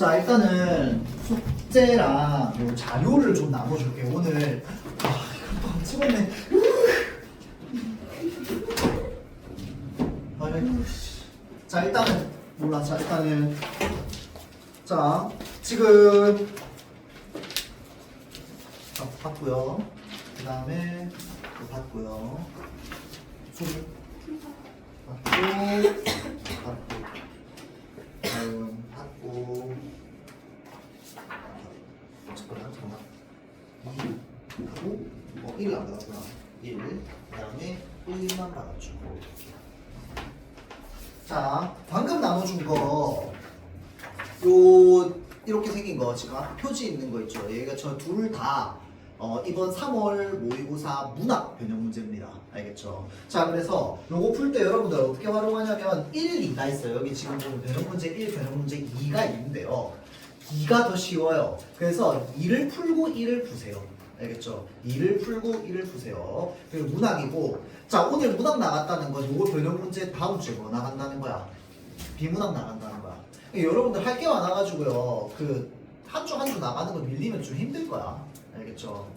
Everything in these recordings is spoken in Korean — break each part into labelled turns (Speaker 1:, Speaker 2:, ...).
Speaker 1: 자, 일단은 숙제랑 요 자료를 좀 나눠줄게. 오늘 이거 찍었네. 아이고. 자, 일단은 몰라. 자, 일단은 자, 지금 봤고요. 그 다음에 또 봤고요. 소리 봤고, 다음 봤고. 잠깐만. 2 하고 1 안 받았구나. 1. 그 다음에 1만 받았죠. 자, 방금 나눠준 거 이렇게 생긴 거 지금 앞에 표지 있는 거 있죠. 얘가 저 둘 다 이번 3월 모의고사 문학 변형 문제입니다. 알겠죠? 자, 그래서 요거 풀 때 여러분들 어떻게 활용하냐면 1, 2가 있어요. 여기 지금 보면 변형 문제 1, 변형 문제 2가 있는데요. 2가 더 쉬워요. 그래서 2를 풀고 1을 푸세요. 알겠죠? 2를 풀고 1을 푸세요. 그리고 문학이고, 자, 오늘 문학 나갔다는 건 요거 변형 문제 다음 주에 뭐 나간다는 거야? 비문학 나간다는 거야. 여러분들 할 게 많아가지고요. 그 한 주 한 주 나가는 거 밀리면 좀 힘들 거야. 알겠죠?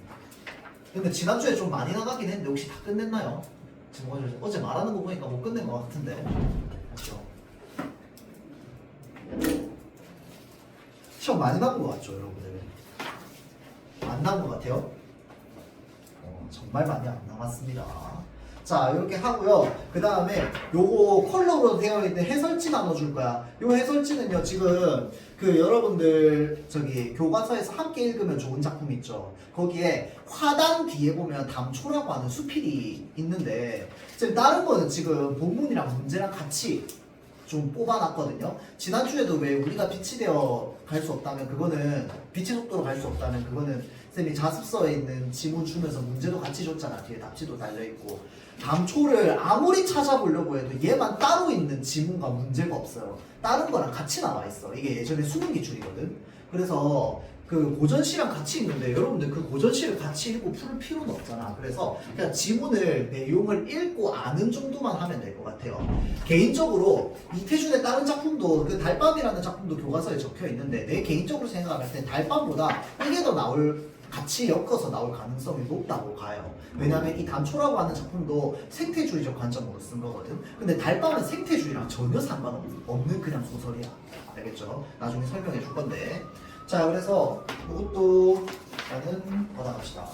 Speaker 1: 근데 지난주에 좀 많이 나가긴 했는데 혹시 다 끝냈나요? 지금 어제 말하는 거 보니까 못 끝낸 것 같은데. 그렇죠? 시험 많이 남은 것 같죠, 여러분들? 안 남은 것 같아요? 정말 많이 안 남았습니다. 자, 이렇게 하고요. 그 다음에 요거 컬러로 되어 있는 해설지 나눠줄 거야. 요 해설지는요, 지금 그 여러분들 저기 교과서에서 함께 읽으면 좋은 작품 있죠. 거기에 화단 뒤에 보면 담초라고 하는 수필이 있는데, 지금 다른 거는 지금 본문이랑 문제랑 같이 좀 뽑아놨거든요. 지난주에도 왜 우리가 빛이 되어 갈 수 없다면 그거는 빛의 속도로 갈 수 없다면 그거는 쌤이 자습서에 있는 지문 주면서 문제도 같이 줬잖아. 뒤에 답지도 달려있고. 담초를 아무리 찾아보려고 해도 얘만 따로 있는 지문과 문제가 없어요. 다른 거랑 같이 나와 있어. 이게 예전에 수능 기출이거든. 그래서 그 고전시랑 같이 있는데 여러분들 그 고전시를 같이 읽고 풀 필요는 없잖아. 그래서 그냥 지문을 내용을 읽고 아는 정도만 하면 될 것 같아요. 개인적으로 이태준의 다른 작품도 그 달밤이라는 작품도 교과서에 적혀 있는데 내 개인적으로 생각할 때 달밤보다 이게 더 같이 엮어서 나올 가능성이 높다고 봐요. 왜냐하면 이 담초라고 하는 작품도 생태주의적 관점으로 쓴 거거든. 근데 달밤은 생태주의랑 전혀 상관없는 그냥 소설이야. 알겠죠? 나중에 설명해 줄 건데. 자, 그래서 이것도 일단은 받아갑시다.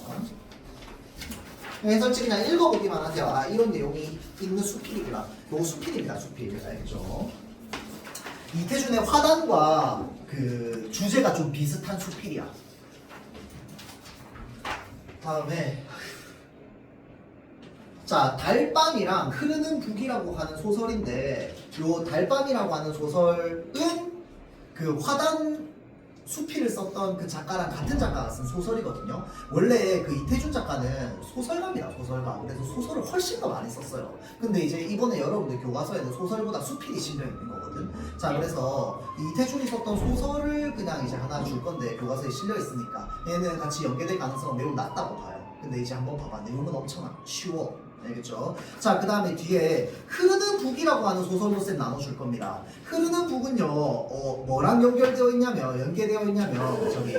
Speaker 1: 해설지 그냥 읽어보기만 하세요. 아, 이런 내용이 있는 수필이구나. 요거 수필입니다. 수필. 알겠죠? 이태준의 화단과 그 주제가 좀 비슷한 수필이야. 다음에 자, 달밤이랑 흐르는 북이라고 하는 소설인데 요 달밤이라고 하는 소설은 그 화단 수필을 썼던 그 작가랑 같은 작가가 쓴 소설이거든요. 원래 그 이태준 작가는 소설가입니다. 소설가. 그래서 소설을 훨씬 더 많이 썼어요. 근데 이제 이번에 여러분들 교과서에는 소설보다 수필이 실려 있는 거거든. 자, 그래서 이태준이 썼던 소설을 그냥 이제 하나 줄 건데 교과서에 실려 있으니까 얘는 같이 연계될 가능성은 매우 낮다고 봐요. 근데 이제 한번 봐봐. 내용은 엄청 쉬워. 알겠죠? 자, 그 다음에 뒤에 흐르는 북이라고 하는 소설도 쌤 나눠줄 겁니다. 흐르는 북은요, 뭐랑 연계되어 있냐면 저기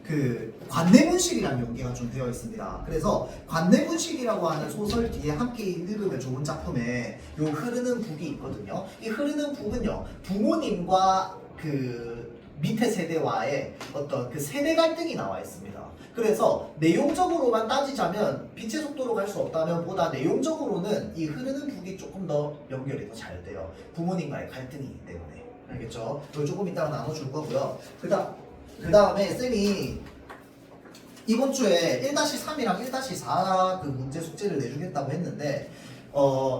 Speaker 1: 그 관내문식이라는 연계가 좀 되어 있습니다. 그래서 관내문식이라고 하는 소설 뒤에 함께 읽으면 좋은 작품에 요 흐르는 북이 있거든요. 이 흐르는 북은요, 부모님과 그 밑에 세대와의 어떤 그 세대 갈등이 나와 있습니다. 그래서 내용적으로만 따지자면 빛의 속도로 갈 수 없다면 보다 내용적으로는 이 흐르는 북이 조금 더 연결이 더 잘 돼요. 부모님과의 갈등이기 때문에. 알겠죠? 그걸 조금 이따가 나눠줄 거고요. 그 다음에 쌤이 이번 주에 1-3이랑 1-4 그 문제 숙제를 내주겠다고 했는데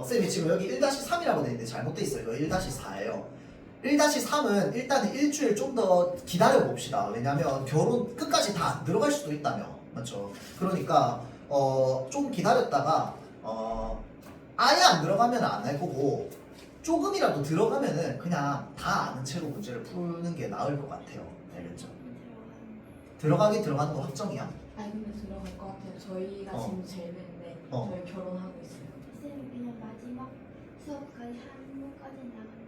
Speaker 1: 쌤이 지금 여기 1-3이라고 돼 있는데 잘못돼 있어요. 이거 1-4예요. 1-3은 일단은 일주일 좀 더 기다려 봅시다. 왜냐면 결혼 끝까지 다 안 들어갈 수도 있다며. 맞죠? 그러니까 좀 기다렸다가 아예 안 들어가면 안 할 거고 조금이라도 들어가면은 그냥 다 아는 채로 문제를 푸는 게 나을 것 같아요. 알겠죠? 들어가는 거 확정이야?
Speaker 2: 아니 근데 들어갈 것 같아요. 저희가 지금 제일 맨데 저희 결혼하고 있어요.
Speaker 3: 쌤이 그냥 마지막 수업까지 한 번까지 나가면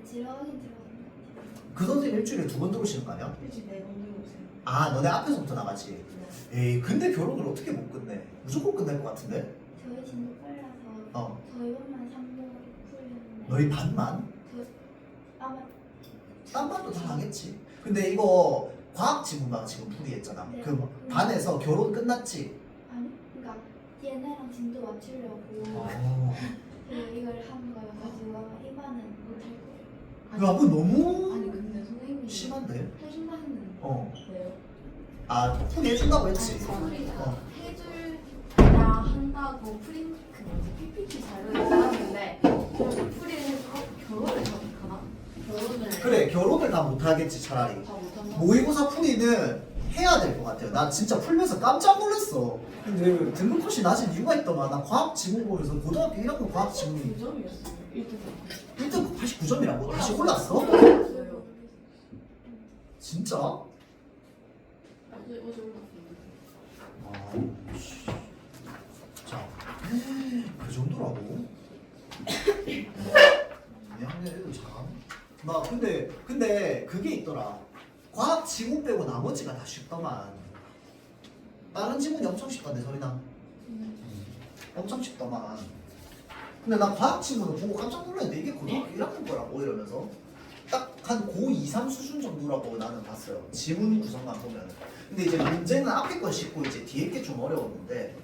Speaker 3: 들어가긴 들어가는 것 같아요.
Speaker 1: 그 선생님 일주일에 2번 들어오시는 거 아니야?
Speaker 2: 일주일 4번 들고 오세요.
Speaker 1: 아 너네 앞에서부터 나가지?
Speaker 2: 네.
Speaker 1: 에이 근데 결혼을 어떻게 못 끝내? 무조건 끝낼 것 같은데?
Speaker 3: 저희 진도 빨라서
Speaker 1: 어
Speaker 3: 저희 반만 3번 풀렸는데
Speaker 1: 너희 반만?
Speaker 3: 아마
Speaker 1: 딴 반도 다 하겠지. 근데 이거 과학 지문만 지금 풀이했잖아.
Speaker 3: 네.
Speaker 1: 그 반에서 결혼 끝났지?
Speaker 3: 아니 그러니까 얘네랑 진도 맞추려고
Speaker 1: 어.
Speaker 3: 그 이걸 한 거여가지고 아마 이 반은 못할 거예요.
Speaker 1: 야, 그 너무
Speaker 2: 아니 근데 선생님이
Speaker 1: 심한데?
Speaker 3: 해준다 했는데
Speaker 1: 어.
Speaker 2: 왜요?
Speaker 1: 아, 풀이해준다고 했지.
Speaker 2: 소리가
Speaker 1: 어.
Speaker 2: 해줄야 한다고 프린 그 뭐지 PPT 자료에 나왔는데 그렇게 풀이를 해주고 결혼을 다 못하나? 결혼을
Speaker 1: 그래, 결혼을 다 못하겠지, 차라리.
Speaker 2: 다 못한다.
Speaker 1: 모의고사 풀이는 해야 될 것 같아요. 나 진짜 풀면서 깜짝 놀랐어. 근데 등급컷이 낮은 이유가 있더만. 나 과학 지문 보면서 고등학교 1학년 과학 지문이
Speaker 2: 9점이었어요. 1등
Speaker 1: 1등 89점이라고? 다시 올랐어?
Speaker 2: 올랐어요.
Speaker 1: 진짜?
Speaker 2: 어제 올랐어요.
Speaker 1: 아, 씨. 자, 그 정도라고? 2학년 애들 참. 나 근데 그게 있더라. 과학 지문 빼고 나머지가 다 쉽더만. 다른 지문이 엄청 쉽던데 소리나. 엄청 쉽더만. 근데 나 과학 지문을 보고 깜짝 놀랐는데 이게 고등학교 1학년 거라고 이러면서 딱 한 고 2, 3 수준 정도라고 나는 봤어요. 지문 구성만 보면. 근데 이제 문제는 앞에 거 쉽고 이제 뒤에 게 좀 어려웠는데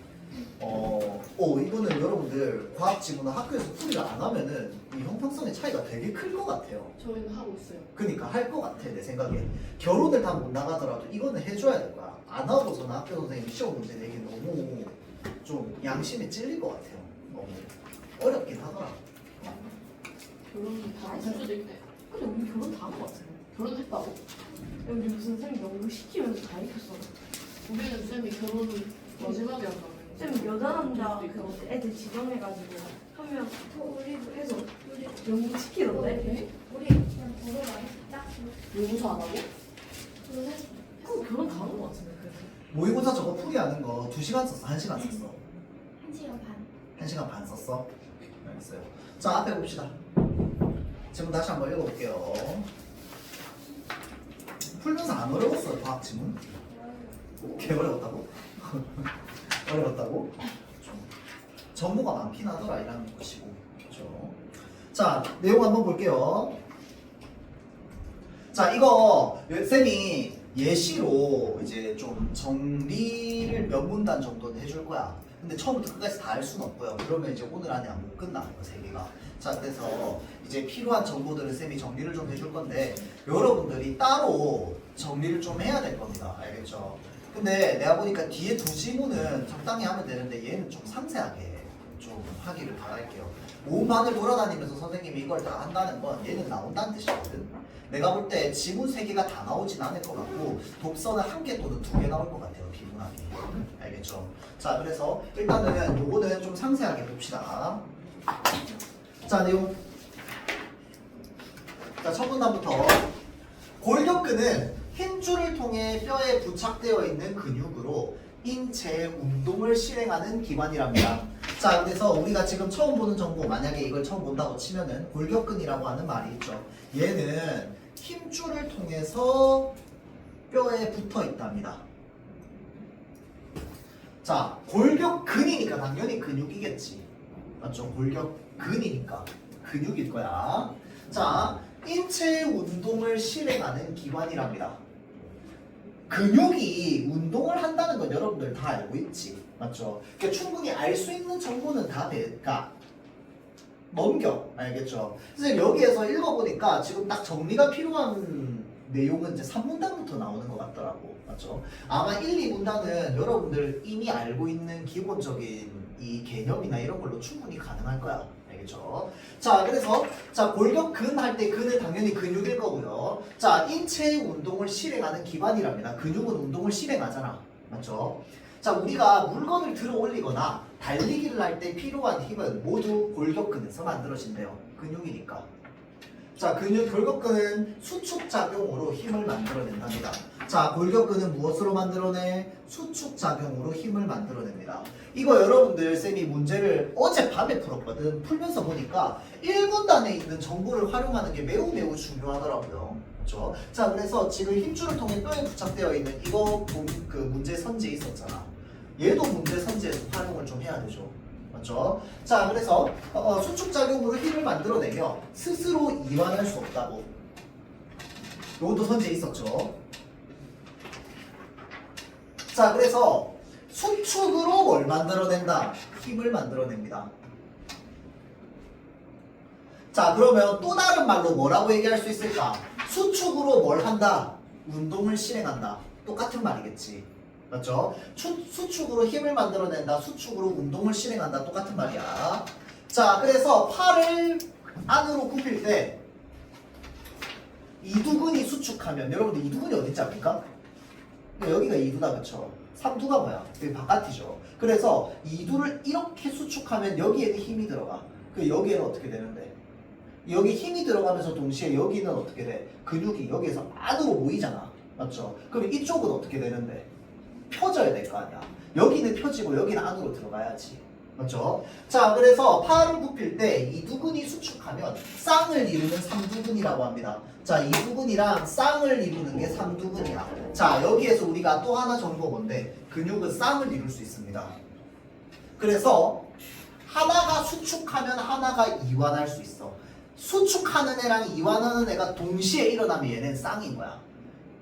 Speaker 1: 이거는 여러분들 과학 지문은 학교에서 풀이를 안 하면은 이 형평성의 차이가 되게 클 것 같아요.
Speaker 2: 저희는 하고 있어요.
Speaker 1: 그러니까 할 것 같아 내 생각에. 결혼을 다 못 나가더라도 이거는 해줘야 될 거야. 안 하고서는 학교 선생님이 시험 문제 내기 너무 좀 양심에 찔릴 것 같아요. 너무 어렵긴 하더라.
Speaker 2: 결혼은 다할 수도 있대. 근데 우리 결혼 다 한 거 같아요. 결혼했다고? 우리 무슨 쌤이 연구 시키면서 다 익혔어. 우리는 쌤이 결혼을 마지막에 한다고.
Speaker 4: 좀 여자 남자 그 애들 지정해가지고 하면 우리도 해서 우리 연구 시키던데.
Speaker 3: 우리 그냥 보러 가겠다.
Speaker 2: 용서 안 하고?
Speaker 3: 그래서
Speaker 2: 결혼 다 한 거 같은데 그래서.
Speaker 1: 모의고사 저거 풀이하는 거 2시간 썼어? 1시간 썼어?
Speaker 3: 1시간 반.
Speaker 1: 1시간 반 썼어? 알겠어요. 자 앞에 봅시다. 지금 다시 한번 읽어볼게요. 풀면서 안 어려웠어요 과학 지문? 개 어려웠다고? 어려웠다고? 정보가 많긴 하더라 이라는 것이고 그렇죠. 자 내용 한번 볼게요. 자 이거 쌤이 예시로 이제 좀 정리를 몇 문단 정도는 해줄 거야. 근데 처음부터 끝까지 다 할 수는 없고요. 그러면 이제 오늘 안에 못 끝나는 거 3개가. 자 그래서 이제 필요한 정보들을 쌤이 정리를 좀 해줄 건데 여러분들이 따로 정리를 좀 해야 될 겁니다. 알겠죠? 근데 내가 보니까 뒤에 2지문은 적당히 하면 되는데 얘는 좀 상세하게 좀 하기를 바랄게요. 온 반을 돌아다니면서 선생님이 이걸 다 한다는 건 얘는 나온다는 뜻이거든. 내가 볼 때 지문 3개가 다 나오진 않을 것 같고 독서는 1개 또는 2개 나올 것 같아요. 비문하게. 알겠죠? 자 그래서 일단은 요거는 좀 상세하게 봅시다. 자 내용. 자 첫 문단부터 골격근은 힘줄을 통해 뼈에 부착되어 있는 근육으로 인체 운동을 실행하는 기관이랍니다. 자 그래서 우리가 지금 처음 보는 정보, 만약에 이걸 처음 본다고 치면은 골격근이라고 하는 말이 있죠. 얘는 힘줄을 통해서 뼈에 붙어 있답니다. 자 골격근이니까 당연히 근육이겠지. 맞죠? 골격근이니까 근육일 거야. 자 인체 운동을 실행하는 기관이랍니다. 근육이 운동을 한다는 건 여러분들 다 알고 있지. 맞죠? 그러니까 충분히 알 수 있는 정보는 다 그러니까 넘겨. 알겠죠? 그래서 여기에서 읽어보니까 지금 딱 정리가 필요한 내용은 이제 3문단부터 나오는 것 같더라고. 맞죠? 아마 1, 2문단은 여러분들 이미 알고 있는 기본적인 이 개념이나 이런 걸로 충분히 가능할 거야. 알겠죠? 자, 그래서 자 골격근 할 때 근은 당연히 근육일 거고요. 자, 인체 운동을 실행하는 기관이랍니다. 근육은 운동을 실행하잖아. 맞죠? 자, 우리가 물건을 들어 올리거나 달리기를 할 때 필요한 힘은 모두 골격근에서 만들어진대요. 근육이니까. 자, 골격근은 수축작용으로 힘을 만들어낸답니다. 자, 골격근은 무엇으로 만들어내? 수축작용으로 힘을 만들어냅니다. 이거 여러분들 쌤이 문제를 어젯밤에 풀었거든. 풀면서 보니까 1분단에 있는 정보를 활용하는 게 매우 중요하더라고요. 그렇죠? 자, 그래서 지금 힘줄을 통해 뼈에 부착되어 있는 이거 그 문제 선지에 있었잖아. 얘도 문제 선지에서 활용을 좀 해야 되죠. 맞죠? 자, 그래서 수축작용으로 힘을 만들어내며 스스로 이완할 수 없다고. 요것도 선지에 있었죠. 자, 그래서 수축으로 뭘 만들어낸다? 힘을 만들어냅니다. 자, 그러면 또 다른 말로 뭐라고 얘기할 수 있을까? 수축으로 뭘 한다? 운동을 실행한다. 똑같은 말이겠지. 맞죠? 수축으로 힘을 만들어낸다. 수축으로 운동을 실행한다. 똑같은 말이야. 자, 그래서 팔을 안으로 굽힐 때 이두근이 수축하면 여러분들 이두근이 어딨지 않습니까? 여기가 이두다, 그쵸? 삼두가 뭐야? 여기 바깥이죠. 그래서 이두를 이렇게 수축하면 여기에는 힘이 들어가. 그 여기에는 어떻게 되는데? 여기 힘이 들어가면서 동시에 여기는 어떻게 돼? 근육이 여기에서 안으로 모이잖아. 맞죠? 그럼 이쪽은 어떻게 되는데? 펴져야 될 거 아니야. 여기는 펴지고 여기는 안으로 들어가야지. 맞죠? 자, 그래서 팔을 굽힐 때 이두근이 수축하면 쌍을 이루는 삼두근이라고 합니다. 자, 이두근이랑 쌍을 이루는 게 삼두근이야. 자, 여기에서 우리가 또 하나 정보 뭔데? 근육은 쌍을 이룰 수 있습니다. 그래서 하나가 수축하면 하나가 이완할 수 있어. 수축하는 애랑 이완하는 애가 동시에 일어나면 얘는 쌍인 거야.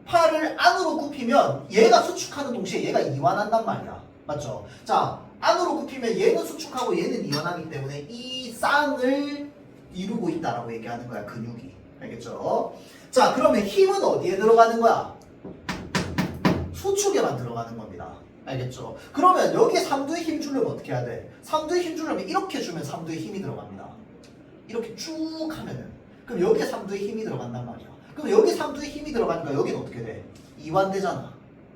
Speaker 1: 팔을 안으로 굽히면 얘가 수축하는 동시에 얘가 이완한단 말이야. 맞죠? 자, 안으로 굽히면 얘는 수축하고 얘는 이완하기 때문에 이 쌍을 이루고 있다라고 얘기하는 거야, 근육이. 알겠죠? 자, 그러면 힘은 어디에 들어가는 거야? 수축에만 들어가는 겁니다. 알겠죠? 그러면 여기에 삼두에 힘 주려면 어떻게 해야 돼? 삼두에 힘 주려면 이렇게 주면 삼두에 힘이 들어갑니다. 이렇게 쭉 하면은. 그럼 여기에 삼두에 힘이 들어간단 말이야. 그럼 여기 삼두에 힘이 들어가니까 여기는 어떻게 돼? 이완되잖아.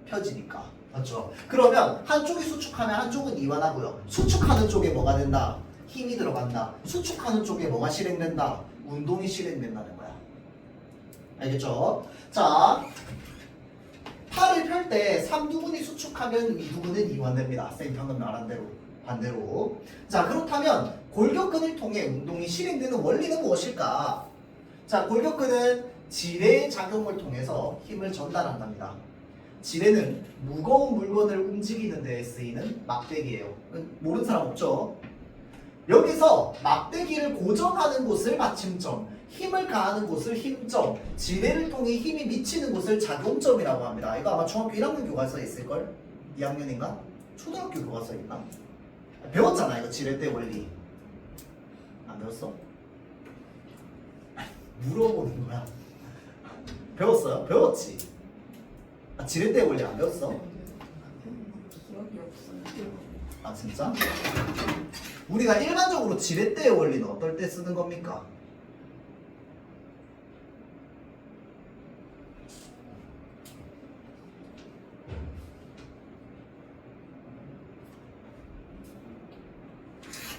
Speaker 1: 펴지니까. 맞죠? 그러면 한쪽이 수축하면 한쪽은 이완하고요. 수축하는 쪽에 뭐가 된다? 힘이 들어간다. 수축하는 쪽에 뭐가 실행된다? 운동이 실행된다는 거야. 알겠죠? 자, 팔을 펼 때 삼두근이 수축하면 이두근은 이완됩니다. 쌤 방금 말한 대로. 반대로. 자, 그렇다면 골격근을 통해 운동이 실행되는 원리는 무엇일까? 자, 골격근은 지뢰의 작용을 통해서 힘을 전달한답니다. 지뢰는 무거운 물건을 움직이는 데에 쓰이는 막대기예요. 모르는 사람 없죠? 여기서 막대기를 고정하는 곳을 받침점, 힘을 가하는 곳을 힘점, 지뢰를 통해 힘이 미치는 곳을 작용점이라고 합니다. 이거 아마 중학교 1학년 교과서에 있을걸? 2학년인가? 초등학교 교과서에 있나? 배웠잖아, 이거 지렛대 원리. 안 배웠어? 물어보는 거야. 배웠어요? 배웠지? 아, 지렛대 원리 안 배웠어?
Speaker 4: 기억이 없어요.
Speaker 1: 아, 진짜? 우리가 일반적으로 지렛대의 원리는 어떨 때 쓰는 겁니까?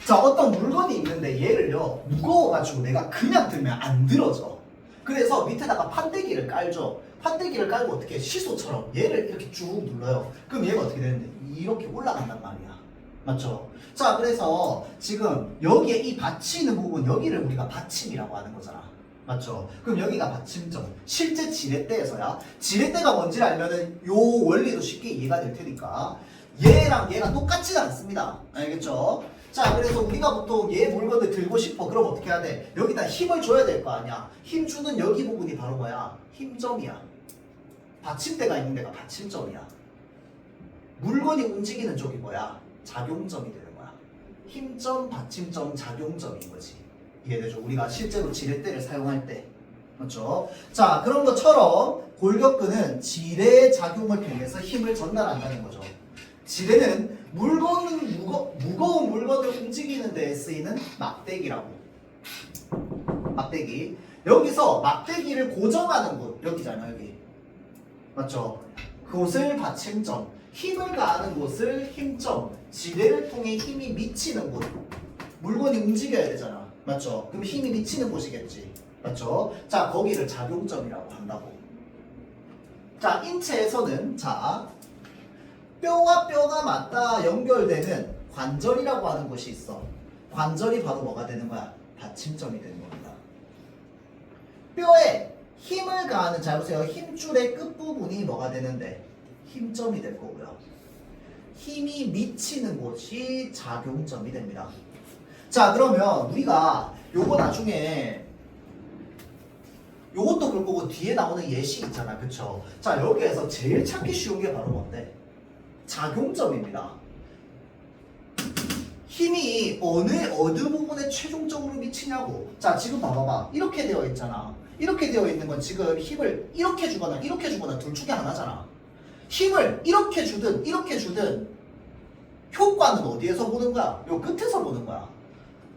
Speaker 1: 자, 어떤 물건이 있는데 얘를요 무거워가지고 내가 그냥 들면 안 들어져. 그래서 밑에다가 판때기를 깔죠. 판때기를 깔고 어떻게 시소처럼 얘를 이렇게 쭉 눌러요. 그럼 얘가 어떻게 되는데 이렇게 올라간단 말이야. 맞죠? 자, 그래서 지금 여기에 이 받치는 부분, 여기를 우리가 받침이라고 하는 거잖아. 맞죠? 그럼 여기가 받침점. 실제 지렛대에서야 지렛대가 뭔지를 알면은 요 원리도 쉽게 이해가 될 테니까 얘랑 얘가 똑같지는 않습니다. 알겠죠? 자, 그래서 우리가 보통 얘 물건을 들고 싶어. 그럼 어떻게 해야 돼? 여기다 힘을 줘야 될 거 아니야. 힘 주는 여기 부분이 바로 뭐야? 힘점이야. 받침대가 있는 데가 받침점이야. 물건이 움직이는 쪽이 뭐야? 작용점이 되는 거야. 힘점, 받침점, 작용점인 거지. 이해되죠? 우리가 실제로 지렛대를 사용할 때. 그렇죠? 자, 그런 것처럼 골격근은 지뢰의 작용을 통해서 힘을 전달한다는 거죠. 지뢰는 무거운 물건을 움직이는 데에 쓰이는 막대기라고. 막대기. 여기서 막대기를 고정하는 곳, 여기잖아, 여기. 맞죠? 그곳을 받침점, 힘을 가하는 곳을 힘점, 지뢰를 통해 힘이 미치는 곳. 물건이 움직여야 되잖아. 맞죠? 그럼 힘이 미치는 곳이겠지. 맞죠? 자, 거기를 작용점이라고 한다고. 자, 인체에서는 자, 뼈와 뼈가 맞닿아 연결되는 관절이라고 하는 곳이 있어. 관절이 바로 뭐가 되는 거야? 받침점이 되는 겁니다. 뼈에 힘을 가하는, 잘 보세요. 힘줄의 끝부분이 뭐가 되는데? 힘점이 될 거고요. 힘이 미치는 곳이 작용점이 됩니다. 자, 그러면 우리가 요거 나중에 요것도 볼 거고 뒤에 나오는 예시 있잖아. 그쵸? 자, 여기에서 제일 찾기 쉬운 게 바로 뭔데? 작용점입니다. 힘이 어느 부분에 최종적으로 미치냐고. 자, 지금 봐봐봐. 이렇게 되어 있잖아. 이렇게 되어 있는 건 지금 힘을 이렇게 주거나 둘 중에 하나잖아. 힘을 이렇게 주든 효과는 어디에서 보는 거야? 요 끝에서 보는 거야.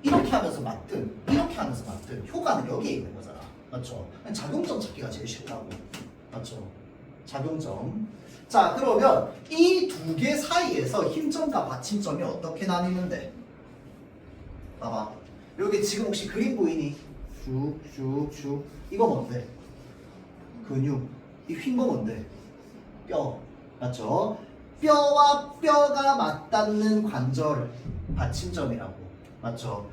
Speaker 1: 이렇게 하면서 맞든 이렇게 하면서 맞든 효과는 여기에 있는 거잖아. 맞죠? 작용점 찾기가 제일 쉽다고. 맞죠? 작용점. 자, 그러면 이 두 개 사이에서 힘점과 받침점이 어떻게 나뉘는데? 봐봐. 여기 지금 혹시 그림 보이니? 슉슉슉. 이거 뭔데? 근육. 이 휜 거 뭔데? 뼈. 맞죠? 뼈와 뼈가 맞닿는 관절 받침점이라고. 맞죠?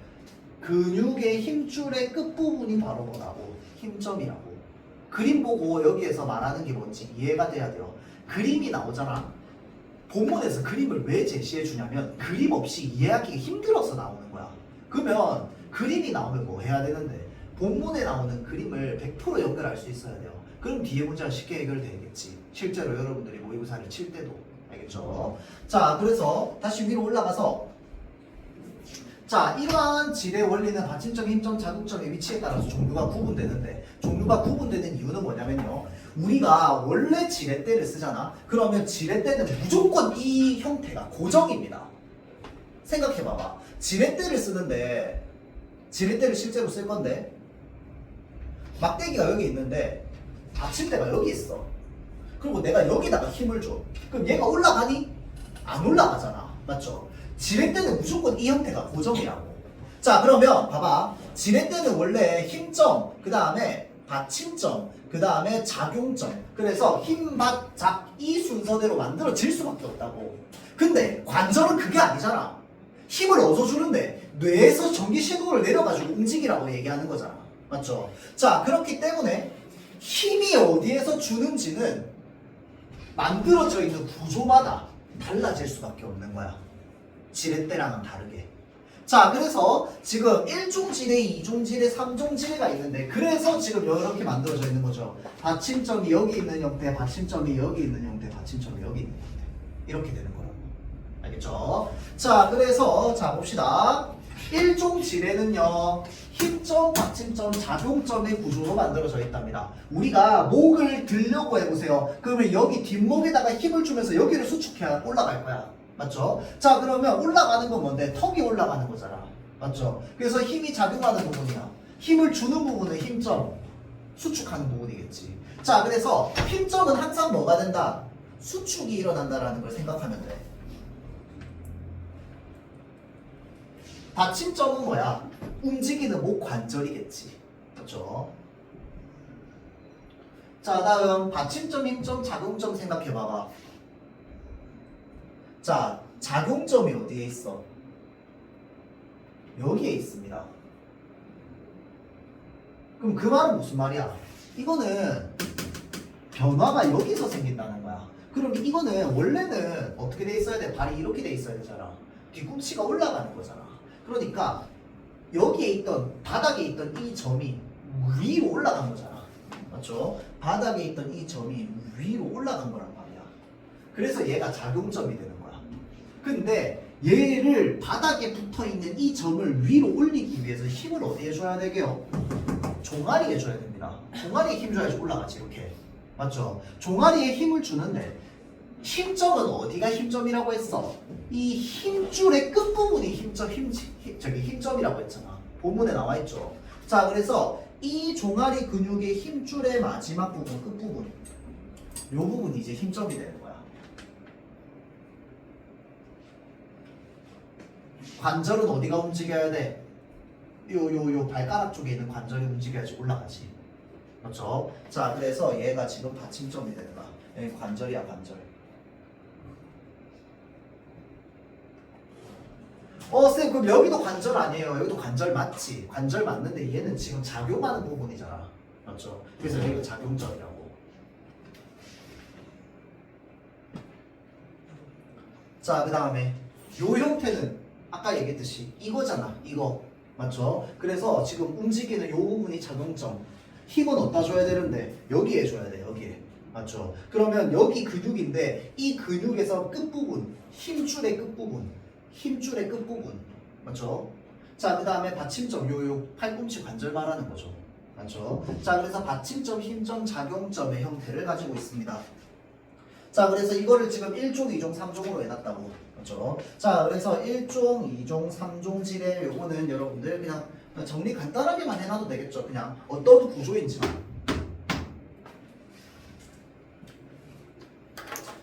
Speaker 1: 근육의 힘줄의 끝부분이 바로 뭐라고? 힘점이라고. 그림 보고 여기에서 말하는 게 뭔지 이해가 돼야 돼요. 그림이 나오잖아. 본문에서 그림을 왜 제시해 주냐면 그림 없이 이해하기 힘들어서 나오는 거야. 그러면 그림이 나오면 뭐 해야 되는데? 본문에 나오는 그림을 100% 연결할 수 있어야 돼요. 그럼 뒤에 문제가 쉽게 해결되겠지. 실제로 여러분들이 모의고사를 칠 때도. 알겠죠? 자, 그래서 다시 위로 올라가서 자, 이러한 질의 원리는 받침점, 힘점, 작용점의 위치에 따라서 종류가 구분되는데 종류가 구분되는 이유는 뭐냐면요. 우리가 원래 지렛대를 쓰잖아. 그러면 지렛대는 무조건 이 형태가 고정입니다. 생각해봐봐. 지렛대를 쓰는데 지렛대를 실제로 쓸 건데 막대기가 여기 있는데 받침대가 여기 있어. 그리고 내가 여기다가 힘을 줘. 그럼 얘가 올라가니? 안 올라가잖아. 맞죠? 지렛대는 무조건 이 형태가 고정이라고. 자, 그러면 봐봐. 지렛대는 원래 힘점, 그 다음에 받침점, 그 다음에 작용점. 그래서 힘, 받, 작, 이 순서대로 만들어질 수밖에 없다고. 근데 관절은 그게 아니잖아. 힘을 어디서 주는데 뇌에서 전기 신호를 내려가지고 움직이라고 얘기하는 거잖아. 맞죠? 자, 그렇기 때문에 힘이 어디에서 주는지는 만들어져 있는 구조마다 달라질 수밖에 없는 거야. 지렛대랑은 다르게. 자, 그래서 지금 1종 지뢰, 2종 지뢰, 3종 지뢰가 있는데 그래서 지금 이렇게 만들어져 있는 거죠. 받침점이 여기 있는 형태, 받침점이 여기 있는 형태, 받침점이 여기 있는 형태. 이렇게 되는 거라고. 알겠죠? 자, 그래서 자 봅시다. 1종 지뢰는요. 힘점, 받침점, 작용점의 구조로 만들어져 있답니다. 우리가 목을 들려고 해보세요. 그러면 여기 뒷목에다가 힘을 주면서 여기를 수축해야 올라갈 거야. 맞죠? 자, 그러면 올라가는 건 뭔데? 턱이 올라가는 거잖아. 맞죠? 그래서 힘이 작용하는 부분이야. 힘을 주는 부분은 힘점, 수축하는 부분이겠지. 자, 그래서 힘점은 항상 뭐가 된다? 수축이 일어난다라는 걸 생각하면 돼. 받침점은 뭐야? 움직이는 목 관절이겠지. 그렇죠? 자, 다음 받침점, 힘점, 작용점 생각해봐봐. 자, 작용점이 어디에 있어? 여기에 있습니다. 그럼 그 말은 무슨 말이야? 이거는 변화가 여기서 생긴다는 거야. 그럼 이거는 원래는 어떻게 돼 있어야 돼? 발이 이렇게 돼 있어야 되잖아. 뒤꿈치가 올라가는 거잖아. 그러니까 여기에 있던 바닥에 있던 이 점이 위로 올라간 거잖아. 맞죠? 바닥에 있던 이 점이 위로 올라간 거란 말이야. 그래서 얘가 작용점이 되는 거야. 근데 얘를 바닥에 붙어있는 이 점을 위로 올리기 위해서 힘을 어디에 줘야 되게요? 종아리에 줘야 됩니다. 종아리에 힘 줘야지 올라가지 이렇게. 맞죠? 종아리에 힘을 주는데 힘점은 어디가 힘점이라고 했어? 이 힘줄의 끝부분이 힘점이라고 했잖아. 본문에 나와 있죠. 자, 그래서 이 종아리 근육의 힘줄의 마지막 부분, 끝부분, 이 부분이 이제 힘점이 되는 거야. 관절은 어디가 움직여야 돼? 요 발가락 쪽에 있는 관절이 움직여야지 올라가지. 맞죠? 자, 그래서 얘가 지금 받침점이 된다. 여기 관절이야, 관절. 쌤, 그럼 여기도 관절 아니에요? 여기도 관절 맞지? 관절 맞는데 얘는 지금 작용하는 부분이잖아. 맞죠? 그래서 여기가 작용점이라고. 자, 그 다음에 요 형태는 아까 얘기했듯이 이거잖아. 이거. 맞죠? 그래서 지금 움직이는 요 부분이 작용점. 힘은 어디다 줘야 되는데 여기에 줘야 돼. 여기에. 맞죠? 그러면 여기 근육인데 이 근육에서 끝부분, 힘줄의 끝부분, 힘줄의 끝부분. 맞죠? 자, 그 다음에 받침점, 요 팔꿈치 관절 말하는 거죠. 맞죠? 자, 그래서 받침점, 힘점, 작용점의 형태를 가지고 있습니다. 자, 그래서 이거를 지금 1종, 2종, 3종으로 해놨다고. 맞죠? 자, 그래서 1종, 2종, 3종 지뢰 요거는 여러분들 그냥 정리 간단하게만 해놔도 되겠죠. 그냥 어떤 구조인지만.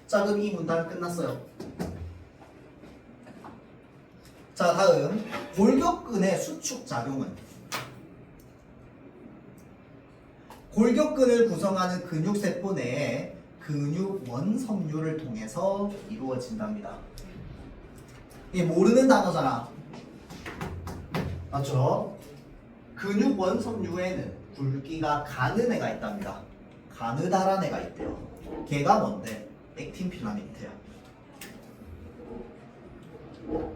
Speaker 1: 자, 그럼 이 문단 끝났어요. 자, 다음 골격근의 수축 작용은 골격근을 구성하는 근육세포 내에 근육 원섬유를 통해서 이루어진답니다. 이게 모르는 단어잖아. 맞죠? 근육 원섬유에는 굵기가 가는 애가 있답니다. 가느다란 애가 있대요. 걔가 뭔데? 액틴 필라멘트야.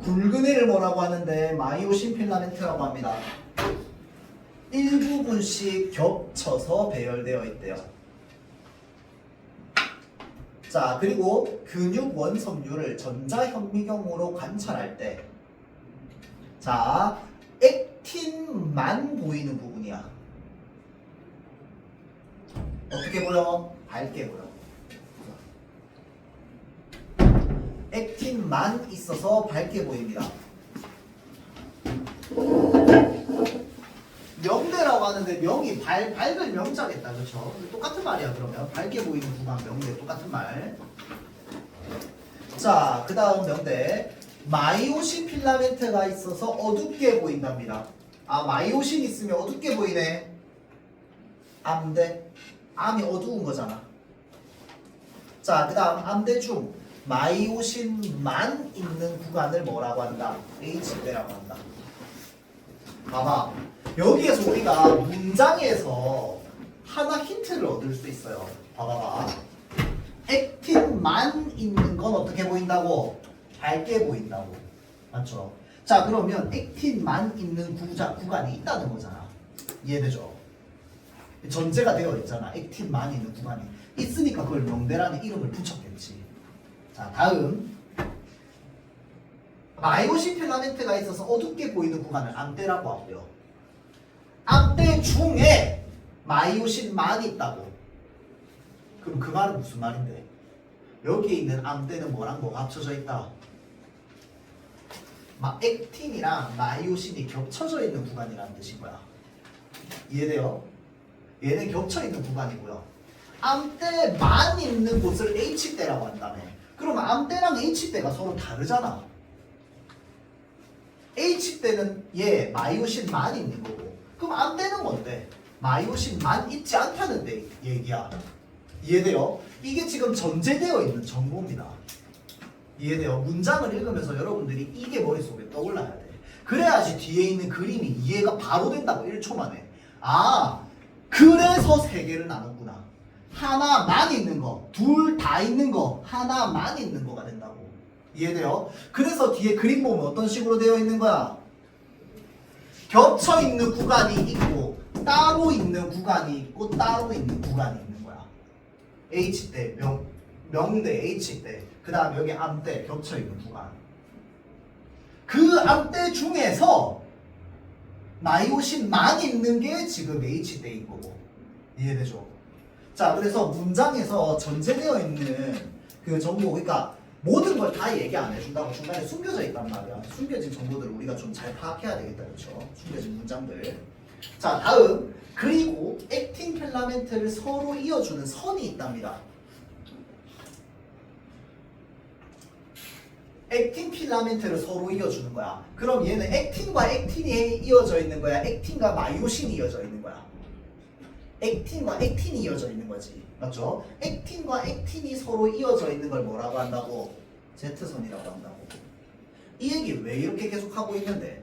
Speaker 1: 굵은 애를 뭐라고 하는데 마이오신 필라멘트라고 합니다. 일부분씩 겹쳐서 배열되어 있대요. 자, 그리고 근육 원섬유를 전자현미경으로 관찰할 때, 자, 액틴만 보이는 부분이야. 어떻게 보여? 밝게 보여. 액틴만 있어서 밝게 보입니다. 명대라고 하는데 명이 밝을 명자겠다. 그렇죠? 똑같은 말이야. 그러면 밝게 보이는 구간 명대 똑같은 말. 자, 그 다음 명대 마이오신 필라멘트가 있어서 어둡게 보인답니다. 아, 마이오신 있으면 어둡게 보이네. 암대. 암이 어두운 거잖아. 자, 그 다음 암대 중 마이오신만 있는 구간을 뭐라고 한다? H대라고 한다. 봐봐. 여기에서 우리가 문장에서 하나 힌트를 얻을 수 있어요. 봐봐봐. 액틴만 있는 건 어떻게 보인다고? 밝게 보인다고. 맞죠? 자, 그러면 액틴만 있는 구간이 있다는 거잖아. 이해되죠? 전제가 되어 있잖아. 액틴만 있는 구간이 있으니까 그걸 명대라는 이름을 붙였겠지. 자, 다음 마이오신 필라멘트가 있어서 어둡게 보이는 구간을 암대라고 하고요. 암대 중에 마이오신만 있다고. 그럼 그 말은 무슨 말인데? 여기에 있는 암대는 뭐랑 뭐가 합쳐져 있다? 액틴이랑 마이오신이 겹쳐져 있는 구간이라는 뜻인 거야. 이해돼요? 얘는 겹쳐 있는 구간이고요. 암대만 있는 곳을 H대라고 한다며. 그러면 암대랑 H대가 서로 다르잖아. H대는 얘 마이오신만 있는 거고, 그럼 암대는 뭔데? 마이오신만 있지 않다는 데 얘기야. 이해돼요? 이게 지금 전제되어 있는 정보입니다. 이해돼요? 문장을 읽으면서 여러분들이 이게 머릿속에 떠올라야 돼. 그래야지 뒤에 있는 그림이 이해가 바로 된다고 1초 만에. 아, 그래서 세 개를 나눴구나. 하나만 있는 거, 둘 다 있는 거, 하나만 있는 거가 된다고. 이해돼요? 그래서 뒤에 그림 보면 어떤 식으로 되어 있는 거야? 겹쳐 있는 구간이 있고 따로 있는 구간이 있고 따로 있는 구간이 있는 거야. H대, 명대, H대, 그 다음에 여기 암대, 겹쳐 있는 구간. 그 암대 중에서 마이오신만 있는 게 지금 H대인 거고. 이해되죠? 자, 그래서 문장에서 전제되어 있는 그 정보, 그러니까 모든 걸 다 얘기 안 해준다고 중간에 숨겨져 있단 말이야. 숨겨진 정보들을 우리가 좀 잘 파악해야 되겠다. 그렇죠? 숨겨진 문장들. 자, 다음. 그리고 액틴 필라멘트를 서로 이어주는 선이 있답니다. 액틴 필라멘트를 서로 이어주는 거야. 그럼 얘는 액틴과 액틴이 이어져 있는 거야? 액틴과 마이오신이 이어져 있는 거야? 액틴과 액틴이 이어져 있는 거지. 맞죠? 액틴과 액틴이 서로 이어져 있는 걸 뭐라고 한다고? Z선이라고 한다고. 이 얘기 왜 이렇게 계속 하고 있는데?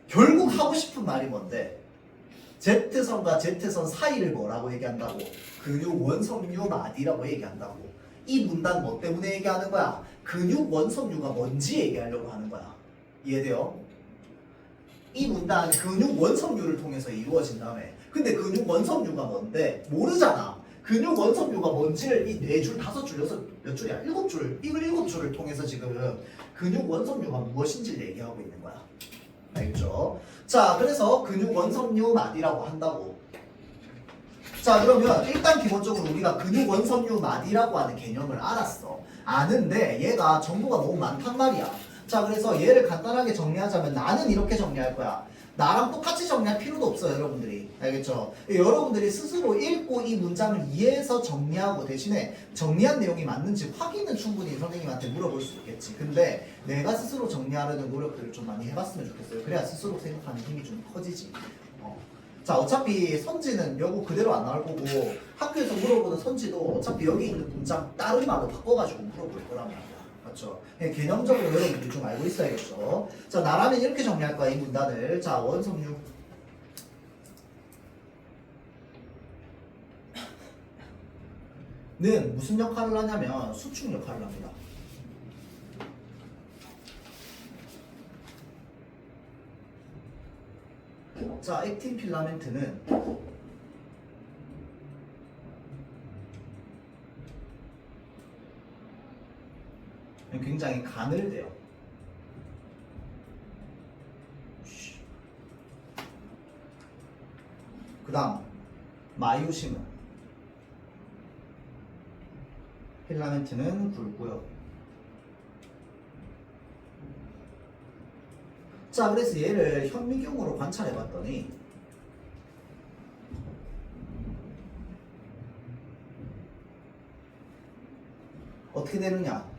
Speaker 1: 결국 하고 싶은 말이 뭔데? Z선과 Z선 사이를 뭐라고 얘기한다고? 근육 원섬유 마디라고 얘기한다고. 이 문단 뭐 때문에 얘기하는 거야? 근육 원섬유가 뭔지 얘기하려고 하는 거야. 이해돼요? 이 문단 근육 원섬유를 통해서 이루어진다며. 근데 근육 원섬유가 뭔데? 모르잖아. 근육 원섬유가 뭔지를 이 4줄, 5줄, 6몇 줄이야? 7줄, 이걸 7줄을 통해서 지금 근육 원섬유가 무엇인지를 얘기하고 있는 거야. 알겠죠? 자, 그래서 근육 원섬유 마디라고 한다고. 자, 그러면 일단 기본적으로 우리가 근육 원섬유 마디라고 하는 개념을 알았어. 아는데 얘가 정보가 너무 많단 말이야. 자, 그래서 얘를 간단하게 정리하자면 나는 이렇게 정리할 거야. 나랑 똑같이 정리할 필요도 없어요, 여러분들이. 알겠죠? 여러분들이 스스로 읽고 이 문장을 이해해서 정리하고 대신에 정리한 내용이 맞는지 확인은 충분히 선생님한테 물어볼 수 있겠지. 근데 내가 스스로 정리하려는 노력들을 좀 많이 해봤으면 좋겠어요. 그래야 스스로 생각하는 힘이 좀 커지지. 자, 어차피 선지는 여고 그대로 안 나올 거고 학교에서 물어보는 선지도 어차피 여기 있는 문장 다른 말로 바꿔가지고 물어볼 거란 말이야. 맞죠? 개념적으로 여러분들이 좀 알고 있어야겠죠. 자, 나라면 이렇게 정리할 거야, 이 문단을. 자, 원섬유. 는 무슨 역할을 하냐면 수축 역할을 합니다. 자, 액틴 필라멘트는 굉장히 가늘대요. 그 다음 마이오심은 필라멘트는 굵고요. 자, 그래서 얘를 현미경으로 관찰해 봤더니 어떻게 되느냐?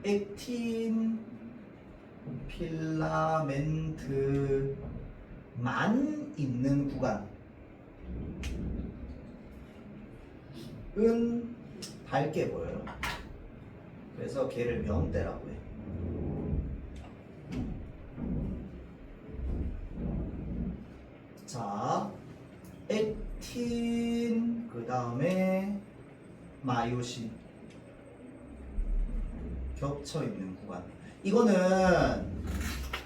Speaker 1: 액틴 필라멘트만 있는 구간은 밝게 보여요. 그래서 걔를 명대라고 해. 자, 액틴 그 다음에 마이오신 겹쳐 있는 구간. 이거는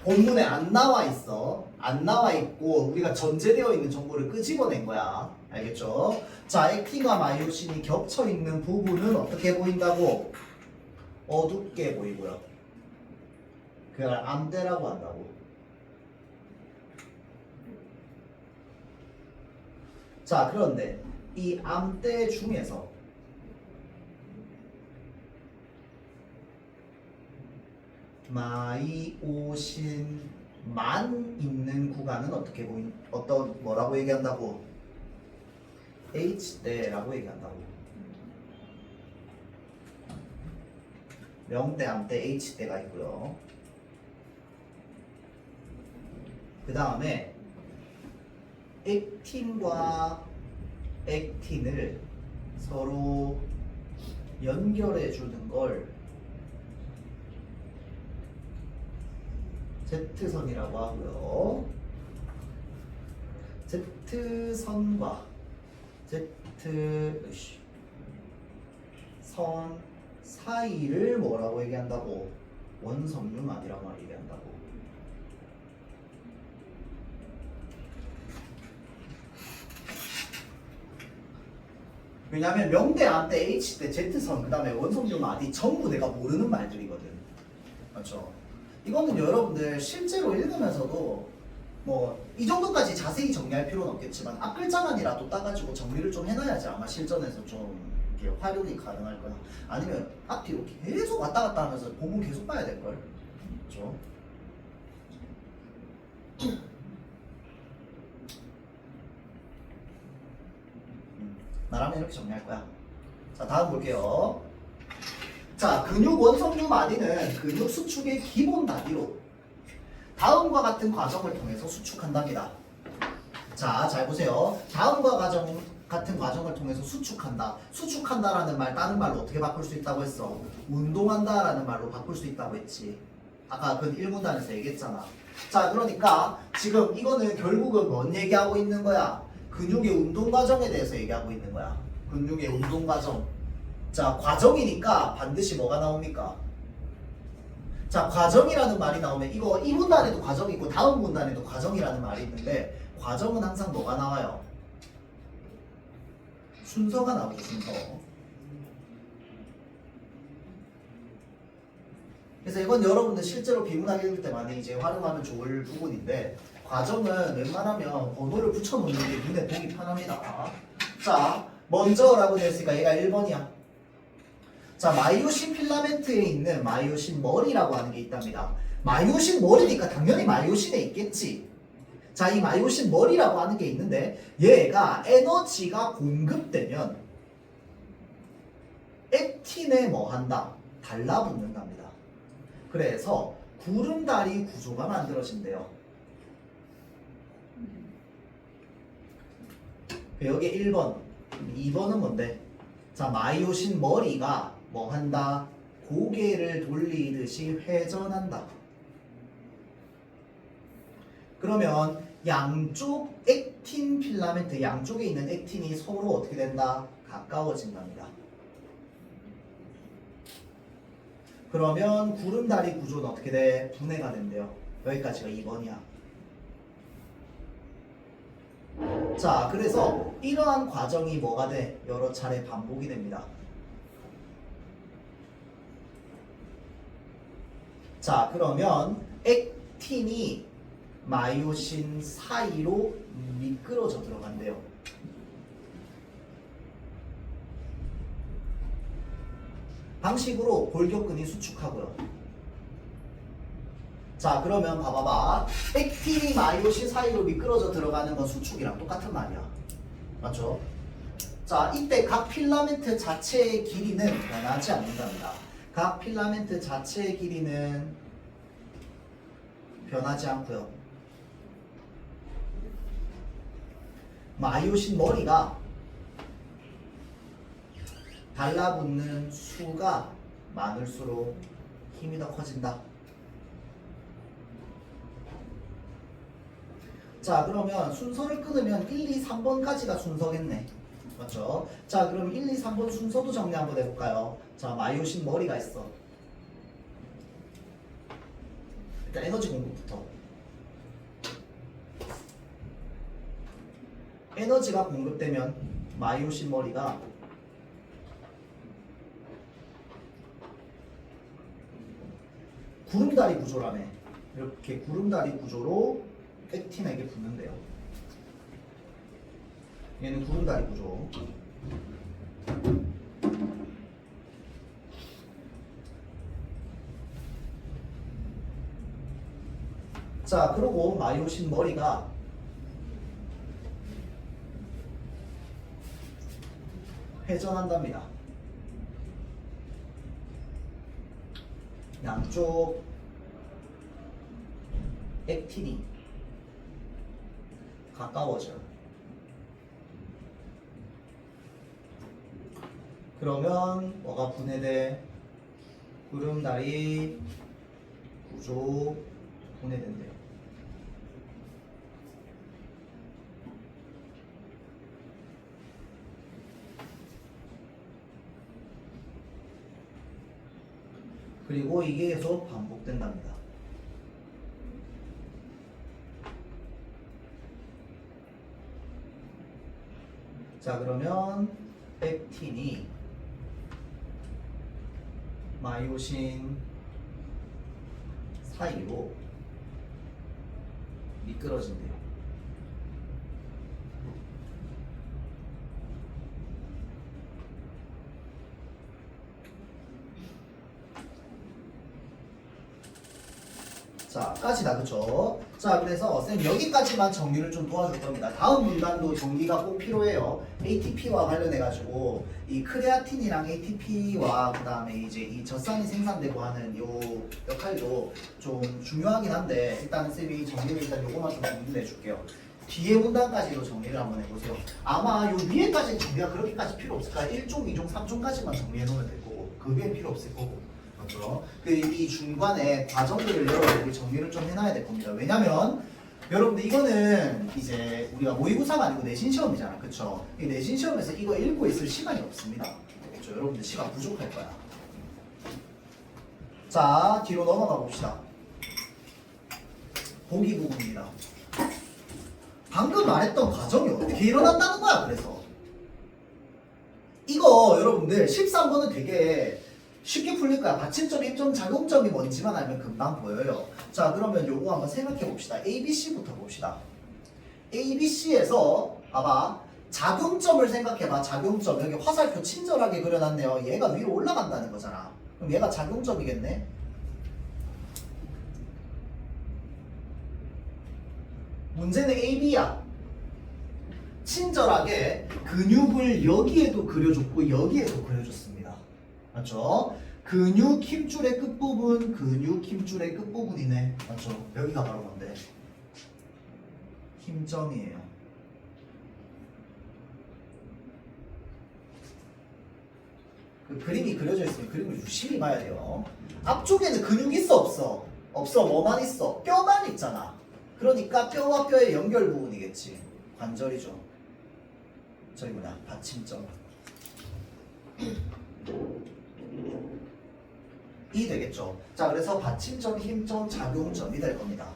Speaker 1: 본문에 안 나와 있어. 안 나와 있고 우리가 전제되어 있는 정보를 끄집어낸 거야. 알겠죠? 자, 액틴과 마이오신이 겹쳐 있는 부분은 어떻게 보인다고? 어둡게 보이고요. 그걸 암대라고 한다고. 자, 그런데 이 암대 중에서 마이오신만 있는 구간은 어떻게 뭐라고 얘기한다고? H대라고 얘기한다고. 명대, 암대, H대가 있고요. 그 다음에 액틴과 액틴을 서로 연결해 주는 걸 Z선이라고 하고요. Z선과 Z선 사이를 뭐라고 얘기한다고? 원섬유마디라고 얘기한다고. 왜냐면 명대, 암대, H대, Z선, 그 다음에 원섬유 마디 전부 내가 모르는 말들이거든. 맞죠? 이거는 여러분들 실제로 읽으면서도 뭐 이 정도까지 자세히 정리할 필요는 없겠지만 앞글자만이라도 따가지고 정리를 좀 해놔야지 아마 실전에서 좀 이렇게 활용이 가능할 거야. 아니면 앞뒤로 계속 왔다 갔다 하면서 본문 계속 봐야 될걸. 그렇죠? 나라면 이렇게 정리할 거야. 자, 다음 볼게요. 자, 근육 원성류 마디는 근육 수축의 기본 단위로 다음과 같은 과정을 통해서 수축한답니다. 자, 잘 보세요. 다음과 같은 과정을 통해서 수축한다. 수축한다라는 말 다른 말로 어떻게 바꿀 수 있다고 했어? 운동한다라는 말로 바꿀 수 있다고 했지. 아까 그 1문단에서 얘기했잖아. 자, 그러니까 지금 이거는 결국은 뭔 얘기하고 있는 거야? 근육의 운동 과정에 대해서 얘기하고 있는 거야. 근육의 운동 과정. 자, 과정이니까 반드시 뭐가 나옵니까? 자, 과정이라는 말이 나오면 이거 이 문단에도 과정이 있고 다음 문단에도 과정이라는 말이 있는데 과정은 항상 뭐가 나와요? 순서가 나오죠, 순서. 그래서 이건 여러분들 실제로 비문학 읽을 때 많이 이제 활용하면 좋을 부분인데 과정은 웬만하면 번호를 붙여놓는 게 눈에 보기 편합니다. 자, 먼저라고 되어 있으니까 얘가 1번이야. 자, 마이오신 필라멘트에 있는 마이오신 머리라고 하는 게 있답니다. 마이오신 머리니까 당연히 마이오신에 있겠지. 자, 이 마이오신 머리라고 하는 게 있는데 얘가 에너지가 공급되면 액틴에 뭐 한다? 달라붙는답니다. 그래서 구름다리 구조가 만들어진대요. 여기 1번, 2번은 뭔데? 자, 마이오신 머리가 뭐 한다? 고개를 돌리듯이 회전한다. 그러면 양쪽 액틴 필라멘트, 양쪽에 있는 액틴이 서로 어떻게 된다? 가까워진답니다. 그러면 구름다리 구조는 어떻게 돼? 분해가 된대요. 여기까지가 2번이야. 자, 그래서 이러한 과정이 뭐가 돼? 여러 차례 반복이 됩니다. 자, 그러면 액틴이 마이오신 사이로 미끄러져 들어간대요. 방식으로 골격근이 수축하고요. 자, 그러면 봐봐봐. 액틴이 마이오신 사이로 미끄러져 들어가는 건 수축이랑 똑같은 말이야. 맞죠? 자, 이때 각 필라멘트 자체의 길이는 변하지 않는답니다. 각 필라멘트 자체의 길이는 변하지 않고요. 마이오신 머리가 달라붙는 수가 많을수록 힘이 더 커진다. 자, 그러면 순서를 끊으면 1, 2, 3번까지가 순서겠네. 맞죠? 자, 그럼 1, 2, 3번 순서도 정리 한번 해볼까요? 자, 마이오신 머리가 있어. 일단 에너지 공급부터. 에너지가 공급되면 마이오신 머리가 구름다리 구조라며. 이렇게 구름다리 구조로 액틴에게 붙는데요. 얘는 구름다리 구조. 자, 그리고 마이오신 머리가 회전한답니다. 양쪽 액틴이 가까워져요. 그러면 뭐가 분해돼? 구름다리 구조 분해된대요. 그리고 이게 계속 반복된답니다. 자, 그러면 액틴이 마이오신 사이로 미끄러진대요. 자, 까지다, 그쵸? 자, 그래서 쌤 여기까지만 정리를 좀 도와줄 겁니다. 다음 문단도 정리가 꼭 필요해요. ATP와 관련해가지고 이 크레아틴이랑 ATP와 그 다음에 이제 이 젖산이 생산되고 하는 요 역할도 좀 중요하긴 한데 일단 쌤이 정리를 일단 요거만 좀 정리를 해줄게요. 뒤에 문단까지도 정리를 한번 해보세요. 아마 요 위에까지 정리가 그렇게까지 필요 없을 거야. 1종, 2종, 3종까지만 정리해 놓으면 될 거고 그 위엔 필요 없을 거고. 맞죠? 이 중간에 과정들을 여러분들이 정리를 좀 해놔야 될 겁니다. 왜냐면 여러분들 이거는 이제 우리가 모의고사가 아니고 내신 시험이잖아, 그쵸? 이 내신 시험에서 이거 읽고 있을 시간이 없습니다. 그렇죠? 여러분들 시간 부족할 거야. 자, 뒤로 넘어가 봅시다. 보기 부분입니다. 방금 말했던 과정이 어떻게 일어난다는 거야, 그래서. 이거 여러분들 13번은 되게 쉽게 풀릴 거야. 받침점, 입점, 작용점이 뭔지만 알면 금방 보여요. 자, 그러면 요거 한번 생각해 봅시다. ABC부터 봅시다. ABC에서 봐봐. 작용점을 생각해봐. 작용점. 여기 화살표 친절하게 그려놨네요. 얘가 위로 올라간다는 거잖아. 그럼 얘가 작용점이겠네. 문제는 AB야. 친절하게 근육을 여기에도 그려줬고 여기에도 그려줬습니다. 맞죠? 근육 힘줄의 끝부분, 근육 힘줄의 끝부분이네. 맞죠? 여기가 바로 뭔데? 힘점이에요. 그 그림이 그려져 있으면 그림을 유심히 봐야 돼요. 앞쪽에는 근육 있어 없어? 없어. 뭐만 있어? 뼈만 있잖아. 그러니까 뼈와 뼈의 연결 부분이겠지. 관절이죠. 저기 뭐냐? 받침점. 이 되겠죠. 자, 그래서 받침점, 힘점, 작용점이 될 겁니다.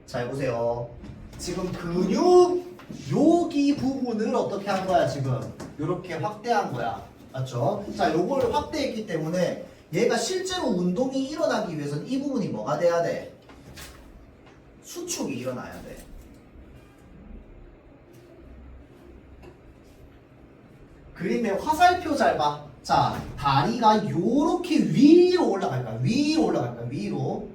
Speaker 1: 자, 보세요. 지금 근육 여기 부분을 어떻게 한 거야, 지금? 이렇게 확대한 거야. 맞죠? 자, 요걸 확대했기 때문에 얘가 실제로 운동이 일어나기 위해서는 이 부분이 뭐가 돼야 돼? 수축이 일어나야 돼. 그림의 화살표 잘 봐. 자, 다리가 요렇게 위로 올라갈까? 위로 올라갈까? 위로.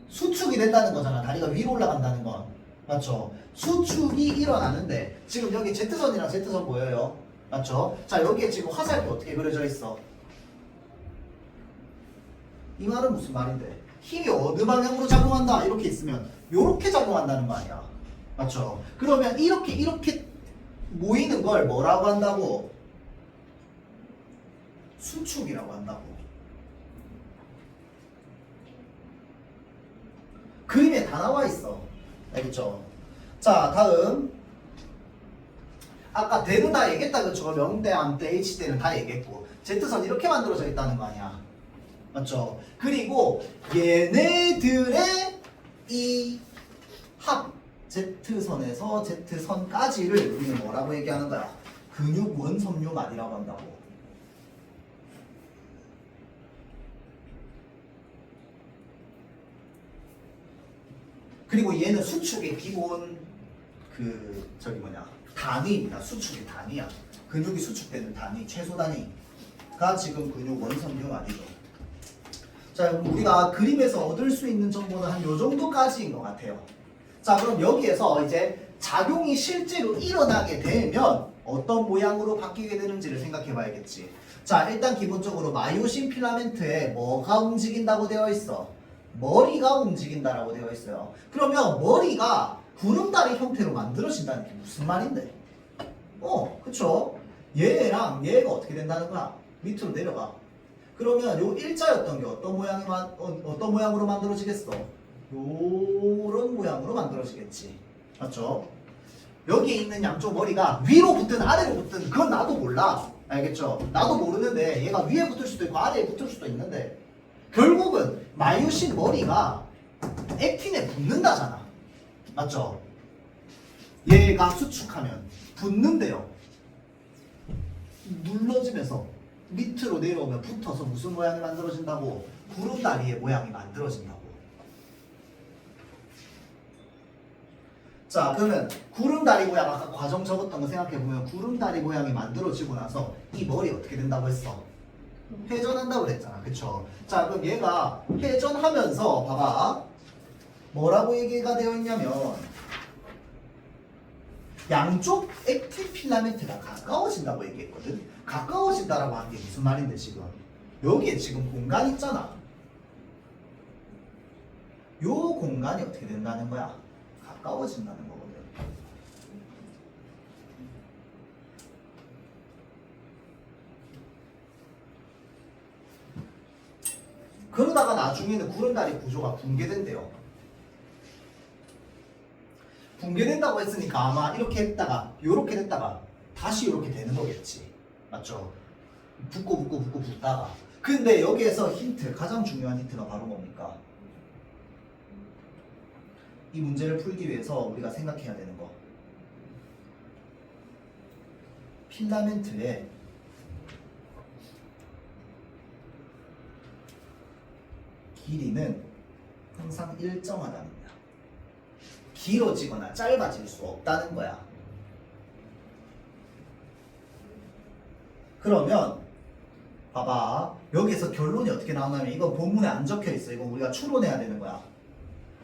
Speaker 1: 수축이 된다는 거잖아. 다리가 위로 올라간다는 건. 맞죠? 수축이 일어나는데 지금 여기 Z선이랑 Z선 보여요? 맞죠? 자, 여기에 지금 화살표 어떻게 그려져 있어? 이 말은 무슨 말인데? 힘이 어느 방향으로 작용한다 이렇게 있으면 요렇게 작용한다는 거 아니야. 맞죠? 그러면 이렇게 모이는 걸 뭐라고 한다고? 수축이라고 한다고. 그림에 다 나와 있어. 알겠죠? 자, 다음. 아까 대는 다 얘기했다, 그쵸? 명대, 암대, H대는 다 얘기했고. Z선 이렇게 만들어져 있다는 거 아니야. 맞죠? 그리고 얘네들의 이 합, Z선에서 Z선까지를 우리는 뭐라고 얘기하는 거야? 근육 원섬유만이라고 한다고. 그리고 얘는 수축의 기본 단위입니다. 수축의 단위야. 근육이 수축되는 단위, 최소 단위가 지금 근육 원섬유만이죠. 자, 그럼 우리가 그림에서 얻을 수 있는 정보는 한 요 정도까지인 것 같아요. 자, 그럼 여기에서 이제 작용이 실제로 일어나게 되면 어떤 모양으로 바뀌게 되는지를 생각해 봐야겠지. 자, 일단 기본적으로 마이오신 필라멘트에 뭐가 움직인다고 되어 있어? 머리가 움직인다라고 되어 있어요. 그러면 머리가 구름다리 형태로 만들어진다는 게 무슨 말인데? 그쵸? 얘랑 얘가 어떻게 된다는 거야? 밑으로 내려가. 그러면 요 일자였던 게 어떤 모양으로 만들어지겠어? 요런 모양으로 만들어지겠지. 맞죠? 여기에 있는 양쪽 머리가 위로 붙든 아래로 붙든 그건 나도 몰라. 알겠죠? 나도 모르는데 얘가 위에 붙을 수도 있고 아래에 붙을 수도 있는데 결국은 마이오신 머리가 액틴에 붙는다잖아. 맞죠? 얘가 수축하면 붙는데요. 눌러지면서 밑으로 내려오면 붙어서 무슨 모양이 만들어진다고? 구름다리의 모양이 만들어진다고. 자, 그러면 구름다리 모양 아까 과정 적었던 거 생각해보면 구름다리 모양이 만들어지고 나서 이 머리 어떻게 된다고 했어? 회전한다고 그랬잖아. 그쵸? 자, 그럼 얘가 회전하면서 봐봐. 뭐라고 얘기가 되어 있냐면 양쪽 액틴 필라멘트가 가까워진다고 얘기했거든. 가까워진다라고 하는 게 무슨 말인데 지금? 여기에 지금 공간 있잖아. 요 공간이 어떻게 된다는 거야? 가까워진다는 거거든. 그러다가 나중에는 구름다리 구조가 붕괴된대요. 붕괴된다고 했으니까 아마 이렇게 했다가 요렇게 됐다가 다시 요렇게 되는 거겠지. 맞죠? 붙고 붙다가. 근데 여기에서 힌트, 가장 중요한 힌트가 바로 뭡니까? 이 문제를 풀기 위해서 우리가 생각해야 되는 거. 필라멘트의 길이는 항상 일정하다는 거야. 길어지거나 짧아질 수 없다는 거야. 그러면 봐봐. 여기서 결론이 어떻게 나오냐면 이건 본문에 안 적혀 있어. 이건 우리가 추론해야 되는 거야.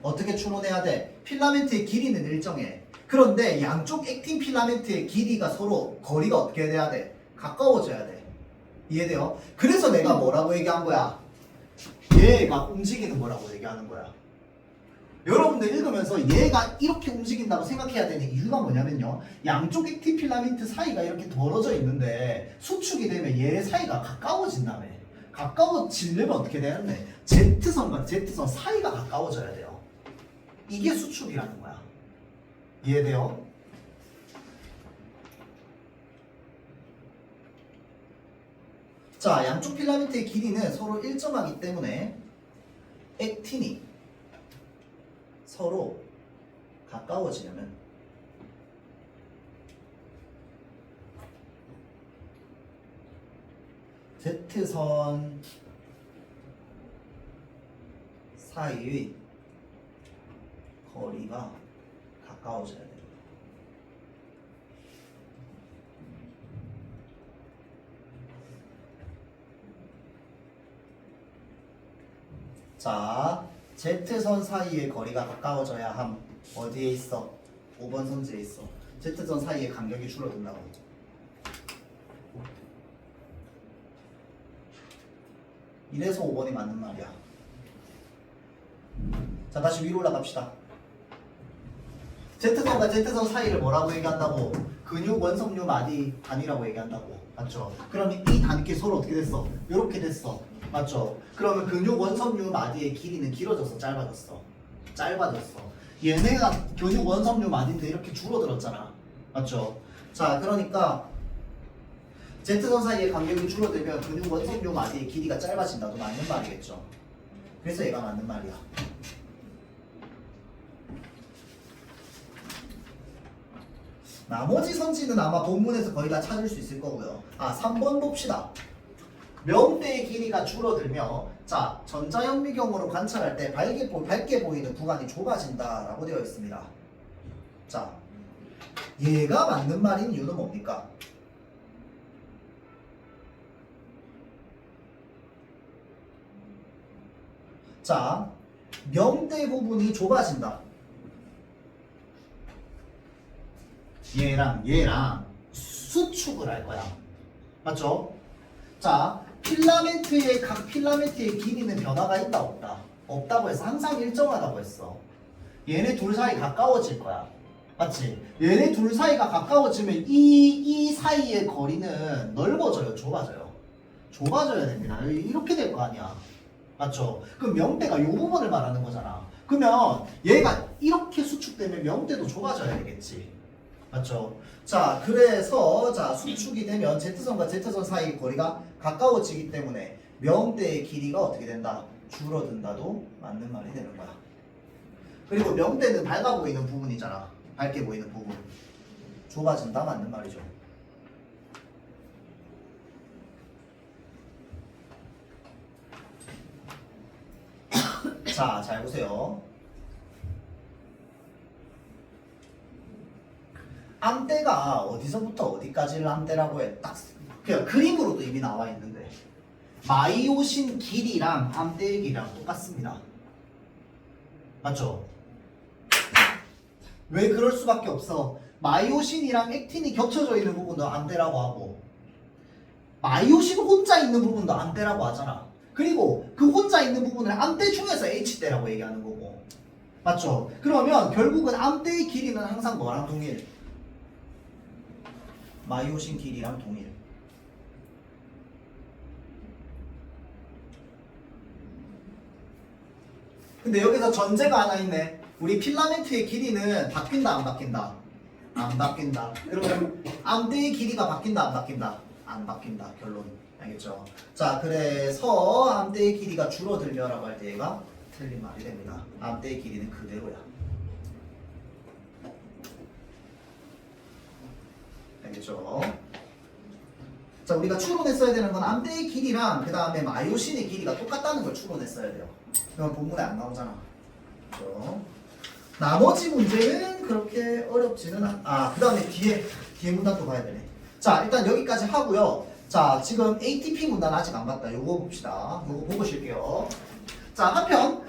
Speaker 1: 어떻게 추론해야 돼? 필라멘트의 길이는 일정해. 그런데 양쪽 액틴 필라멘트의 길이가 서로 거리가 어떻게 돼야 돼? 가까워져야 돼. 이해돼요? 그래서 내가 뭐라고 얘기한 거야? 얘가 움직이는 거라고 얘기하는 거야. 여러분들 읽으면서 얘가 이렇게 움직인다고 생각해야 되는 이유가 뭐냐면요. 양쪽 액틴 필라멘트 사이가 이렇게 벌어져 있는데 수축이 되면 얘 사이가 가까워진다며. 가까워지려면 어떻게 되는데? Z선과 Z선 사이가 가까워져야 돼요. 이게 수축이라는 거야. 이해돼요? 자, 양쪽 필라멘트의 길이는 서로 일정하기 때문에 액틴이 서로 가까워지려면 Z선 사이의 거리가 가까워져야 됩니다. 자, Z선 사이의 거리가 가까워져야 함. 어디에 있어? 5번 선지에 있어. Z선 사이의 간격이 줄어든다고. 이래서 5번이 맞는 말이야. 자, 다시 위로 올라갑시다. Z선과 Z선 사이를 뭐라고 얘기한다고? 근육 원석류 마디 단위라고 얘기한다고. 맞죠? 그러면 이 단끼 서로 어떻게 됐어? 요렇게 됐어. 맞죠? 그러면 근육 원석류 마디의 길이는 길어졌어? 짧아졌어? 짧아졌어. 얘네가 근육 원석류 마디인데 이렇게 줄어들었잖아. 맞죠? 자, 그러니까 Z선 사이의 간격이 줄어들면 근육 원석류 마디의 길이가 짧아진다도 맞는 말이겠죠. 그래서 얘가 맞는 말이야. 나머지 선지는 아마 본문에서 거의 다 찾을 수 있을 거고요. 3번 봅시다. 명대의 길이가 줄어들며 자, 전자현미경으로 관찰할 때 밝게 보이는 구간이 좁아진다라고 되어 있습니다. 자, 얘가 맞는 말인 이유는 뭡니까? 자, 명대 부분이 좁아진다. 얘랑 수축을 할 거야. 맞죠? 자, 각 필라멘트의 길이는 변화가 있다 없다? 없다고 해서 항상 일정하다고 했어. 얘네 둘 사이 가까워질 거야. 맞지? 얘네 둘 사이가 가까워지면 이 사이의 거리는 넓어져요, 좁아져요? 좁아져야 됩니다. 이렇게 될 거 아니야. 맞죠? 그럼 명대가 이 부분을 말하는 거잖아. 그러면 얘가 이렇게 수축되면 명대도 좁아져야 되겠지. 맞죠? 자, 그래서 자, 수축이 되면 Z선과 Z선 사이의 거리가 가까워지기 때문에 명대의 길이가 어떻게 된다? 줄어든다도 맞는 말이 되는 거야. 그리고 명대는 밝아 보이는 부분이잖아. 밝게 보이는 부분. 좁아진다 맞는 말이죠. 자, 잘 보세요. 암대가 어디서부터 어디까지를 암대라고 해? 딱 그냥 그림으로도 이미 나와 있는데 마이오신 길이랑 암대의 길이랑 똑같습니다. 맞죠? 왜 그럴 수밖에 없어? 마이오신이랑 액틴이 겹쳐져 있는 부분도 암대라고 하고 마이오신 혼자 있는 부분도 암대라고 하잖아. 그리고 그 혼자 있는 부분을 암대 중에서 H대라고 얘기하는 거고 맞죠? 그러면 결국은 암대의 길이는 항상 뭐랑 동일? 마이오신 길이랑 동일. 근데 여기서 전제가 하나 있네. 우리 필라멘트의 길이는 바뀐다 안 바뀐다? 안 바뀐다. 그러면 암대의 길이가 바뀐다 안 바뀐다? 안 바뀐다. 결론. 알겠죠? 자, 그래서 암대의 길이가 줄어들며라고 할 때 얘가 틀린 말이 됩니다. 암대의 길이는 그대로야. 알겠죠? 자, 우리가 추론했어야 되는 건 암대의 길이랑 그 다음에 마이오신의 길이가 똑같다는 걸 추론했어야 돼요. 그럼 본문에 안 나오잖아. 그렇죠? 나머지 문제는 그렇게 어렵지는 그 다음에 뒤에 문단도 봐야 되네. 자, 일단 여기까지 하고요. 자, 지금 ATP 문단 아직 안 봤다. 요거 봅시다. 요거 보고 쉴게요. 자, 한편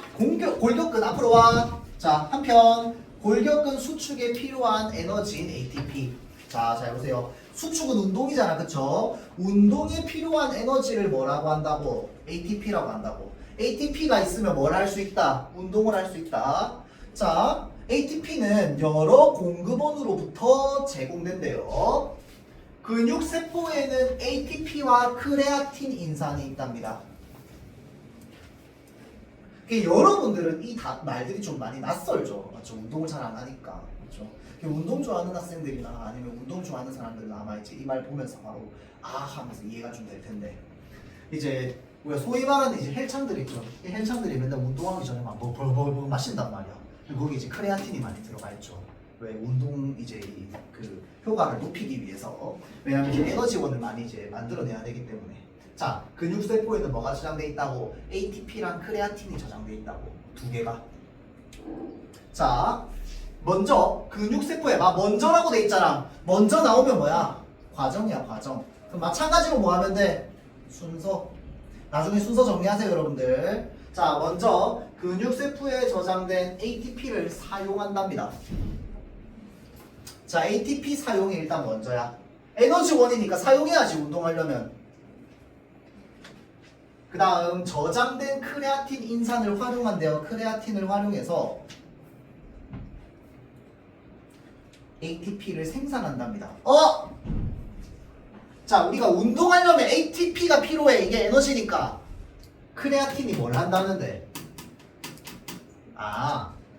Speaker 1: 골격근 앞으로 와. 자, 한편 골격근 수축에 필요한 에너지인 ATP. 자, 잘 보세요. 수축은 운동이잖아, 그쵸? 운동에 필요한 에너지를 뭐라고 한다고? ATP라고 한다고. ATP가 있으면 뭘 할 수 있다? 운동을 할 수 있다. 자, ATP는 여러 공급원으로부터 제공된대요. 근육세포에는 ATP와 크레아틴 인산이 있답니다. 여러분들은 이 말들이 좀 많이 낯설죠. 맞죠? 운동을 잘 안 하니까. 그렇죠? 운동 좋아하는 학생들이나 아니면 운동 좋아하는 사람들은 아마 이제 이 말 보면서 바로 하면서 이해가 좀 될 텐데 이제 우리가 소위 말하는 이제 헬창들 있죠. 이 헬창들이 맨날 운동하기 전에 막 뭐 마신단 말이야. 거기 이제 크레아틴이 많이 들어가 있죠. 왜 운동 이제 그 효과를 높이기 위해서 왜냐하면 이제 에너지원을 많이 이제 만들어내야 되기 때문에 자 근육세포에는 뭐가 저장돼 있다고 ATP랑 크레아틴이 저장돼 있다고 두 개가 자 먼저 근육세포에 먼저라고 돼 있잖아. 먼저 나오면 뭐야? 과정이야 과정. 그럼 마찬가지로 뭐 하면 돼? 순서. 나중에 순서 정리하세요 여러분들. 자 먼저 근육세포에 저장된 ATP를 사용한답니다. 자 ATP 사용이 일단 먼저야. 에너지원이니까 사용해야지 운동하려면. 그 다음 저장된 크레아틴 인산을 활용한대요. 크레아틴을 활용해서 ATP를 생산한답니다. 자 우리가 운동하려면 ATP가 필요해. 이게 에너지니까 크레아틴이 뭘 한다는데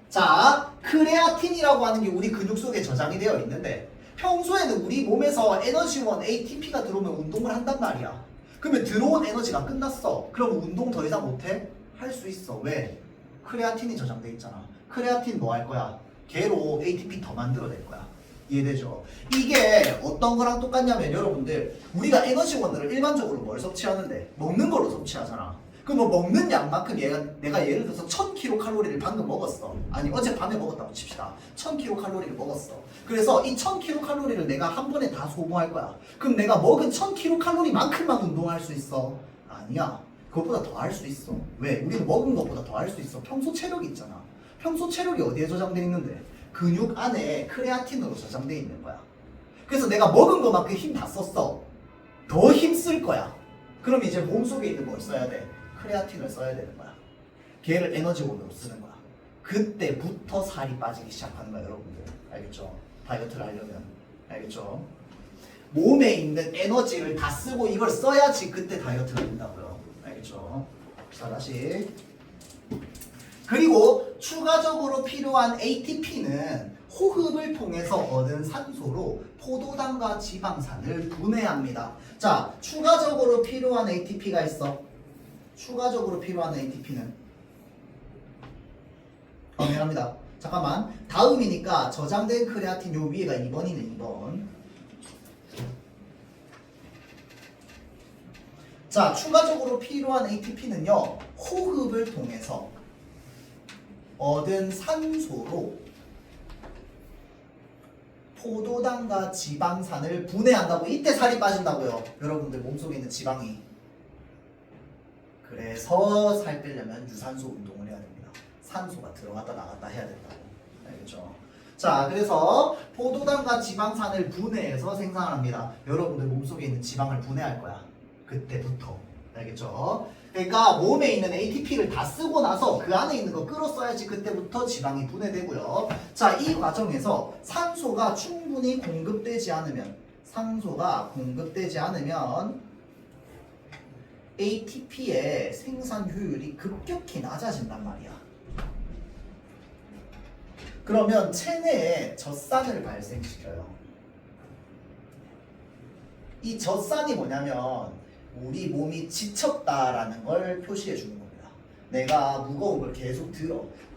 Speaker 1: 자 크레아틴이라고 하는 게 우리 근육 속에 저장이 되어 있는데 평소에는 우리 몸에서 에너지원 ATP가 들어오면 운동을 한단 말이야. 그러면 들어온 에너지가 끝났어. 그럼 운동 더 이상 못해? 할 수 있어. 왜? 크레아틴이 저장돼 있잖아. 크레아틴 뭐 할 거야? 걔로 ATP 더 만들어낼 거야. 이해되죠? 이게 어떤 거랑 똑같냐면 여러분들 우리가 에너지원들을 일반적으로 뭘 섭취하는데 먹는 걸로 섭취하잖아. 그럼 뭐 먹는 양만큼 내가 예를 들어서 1000kcal를 방금 먹었어. 아니 어젯밤에 먹었다고 칩시다. 1000kcal를 먹었어. 그래서 이 1000kcal를 내가 한 번에 다 소모할 거야. 그럼 내가 먹은 1000kcal만큼만 운동할 수 있어? 아니야. 그것보다 더 할 수 있어. 왜? 우리는 먹은 것보다 더 할 수 있어. 평소 체력이 있잖아. 평소 체력이 어디에 저장돼 있는데? 근육 안에 크레아틴으로 저장돼 있는 거야. 그래서 내가 먹은 것만큼 힘 다 썼어. 더 힘 쓸 거야. 그럼 이제 몸속에 있는 뭘 써야 돼? 크레아틴을 써야 되는 거야. 걔를 에너지원으로 쓰는 거야. 그때부터 살이 빠지기 시작하는 거야 여러분들. 알겠죠? 다이어트를 하려면. 알겠죠? 몸에 있는 에너지를 다 쓰고 이걸 써야지 그때 다이어트가 된다고요. 알겠죠? 자 다시. 그리고 추가적으로 필요한 ATP는 호흡을 통해서 얻은 산소로 포도당과 지방산을 분해합니다. 자, 추가적으로 필요한 ATP가 있어. 추가적으로 필요한 ATP는 미안합니다. 잠깐만. 다음이니까 저장된 크레아틴 요 위에가 2번이네. 2번. 자, 추가적으로 필요한 ATP는요. 호흡을 통해서 얻은 산소로 포도당과 지방산을 분해한다고. 이때 살이 빠진다고요. 여러분들 몸속에 있는 지방이. 그래서 살 빼려면 유산소 운동을 해야 됩니다. 산소가 들어갔다 나갔다 해야 된다고. 알겠죠? 자, 그래서 포도당과 지방산을 분해해서 생산합니다. 여러분들 몸속에 있는 지방을 분해할 거야. 그때부터. 알겠죠? 그러니까 몸에 있는 ATP를 다 쓰고 나서 그 안에 있는 거 끌어 써야지 그때부터 지방이 분해되고요. 자, 이 과정에서 산소가 충분히 공급되지 않으면 ATP의 생산 효율이 급격히 낮아진단 말이야. 그러면 체내에 젖산을 발생시켜요. 이 젖산이 뭐냐면 우리 몸이 지쳤다라는 걸 표시해 주는 겁니다. 내가 무거운 걸 계속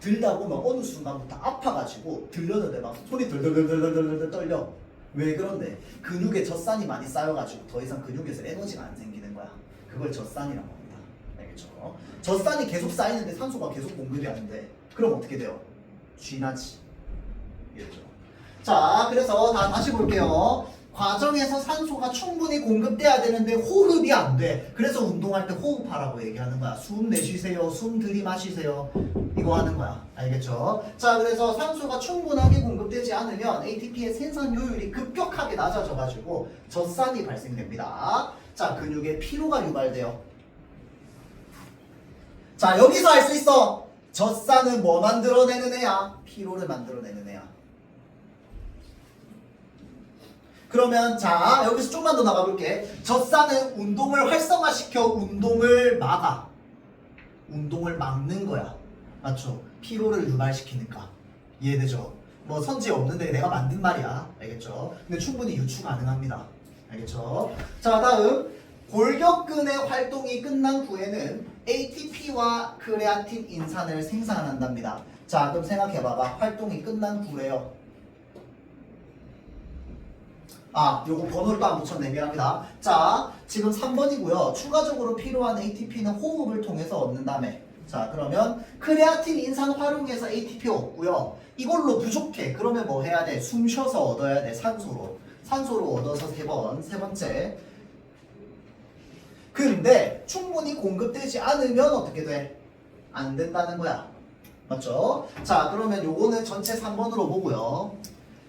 Speaker 1: 들다 보면 어느 순간부터 아파가지고 들렸는데 막 손이 덜덜덜덜덜덜 떨려. 왜 그런데? 근육에 젖산이 많이 쌓여가지고 더 이상 근육에서 에너지가 안 생기는 거야. 그걸 젖산이라고 합니다. 알겠죠? 젖산이 계속 쌓이는데 산소가 계속 공급이 안 돼. 그럼 어떻게 돼요? 쥐나지. 이해죠? 자, 그래서 다시 볼게요. 과정에서 산소가 충분히 공급돼야 되는데 호흡이 안 돼. 그래서 운동할 때 호흡하라고 얘기하는 거야. 숨 내쉬세요. 숨 들이마시세요. 이거 하는 거야. 알겠죠? 자, 그래서 산소가 충분하게 공급되지 않으면 ATP의 생산 효율이 급격하게 낮아져가지고 젖산이 발생됩니다. 자, 근육에 피로가 유발돼요. 자, 여기서 알 수 있어. 젖산은 뭐 만들어내는 애야? 피로를 만들어내는 애야. 그러면 자, 여기서 좀만 더 나가볼게. 젖산은 운동을 활성화시켜 운동을 막아. 운동을 막는 거야. 맞죠? 피로를 유발시키니까. 이해되죠? 뭐 선지 없는데 내가 만든 말이야. 알겠죠? 근데 충분히 유추 가능합니다. 알겠죠? 자, 다음 골격근의 활동이 끝난 후에는 ATP와 크레아틴 인산을 생산한답니다. 자, 그럼 생각해봐봐. 활동이 끝난 후래요. 아, 요거 번호를 또 안 붙였네. 미안합니다. 자, 지금 3번이고요. 추가적으로 필요한 ATP는 호흡을 통해서 얻는다며. 자, 그러면 크레아틴 인산 활용해서 ATP 얻고요. 이걸로 부족해. 그러면 뭐 해야 돼? 숨 쉬어서 얻어야 돼. 산소로 얻어서 세 번째. 근데 충분히 공급되지 않으면 어떻게 돼? 안 된다는 거야. 맞죠? 자, 그러면 요거는 전체 3번으로 보고요.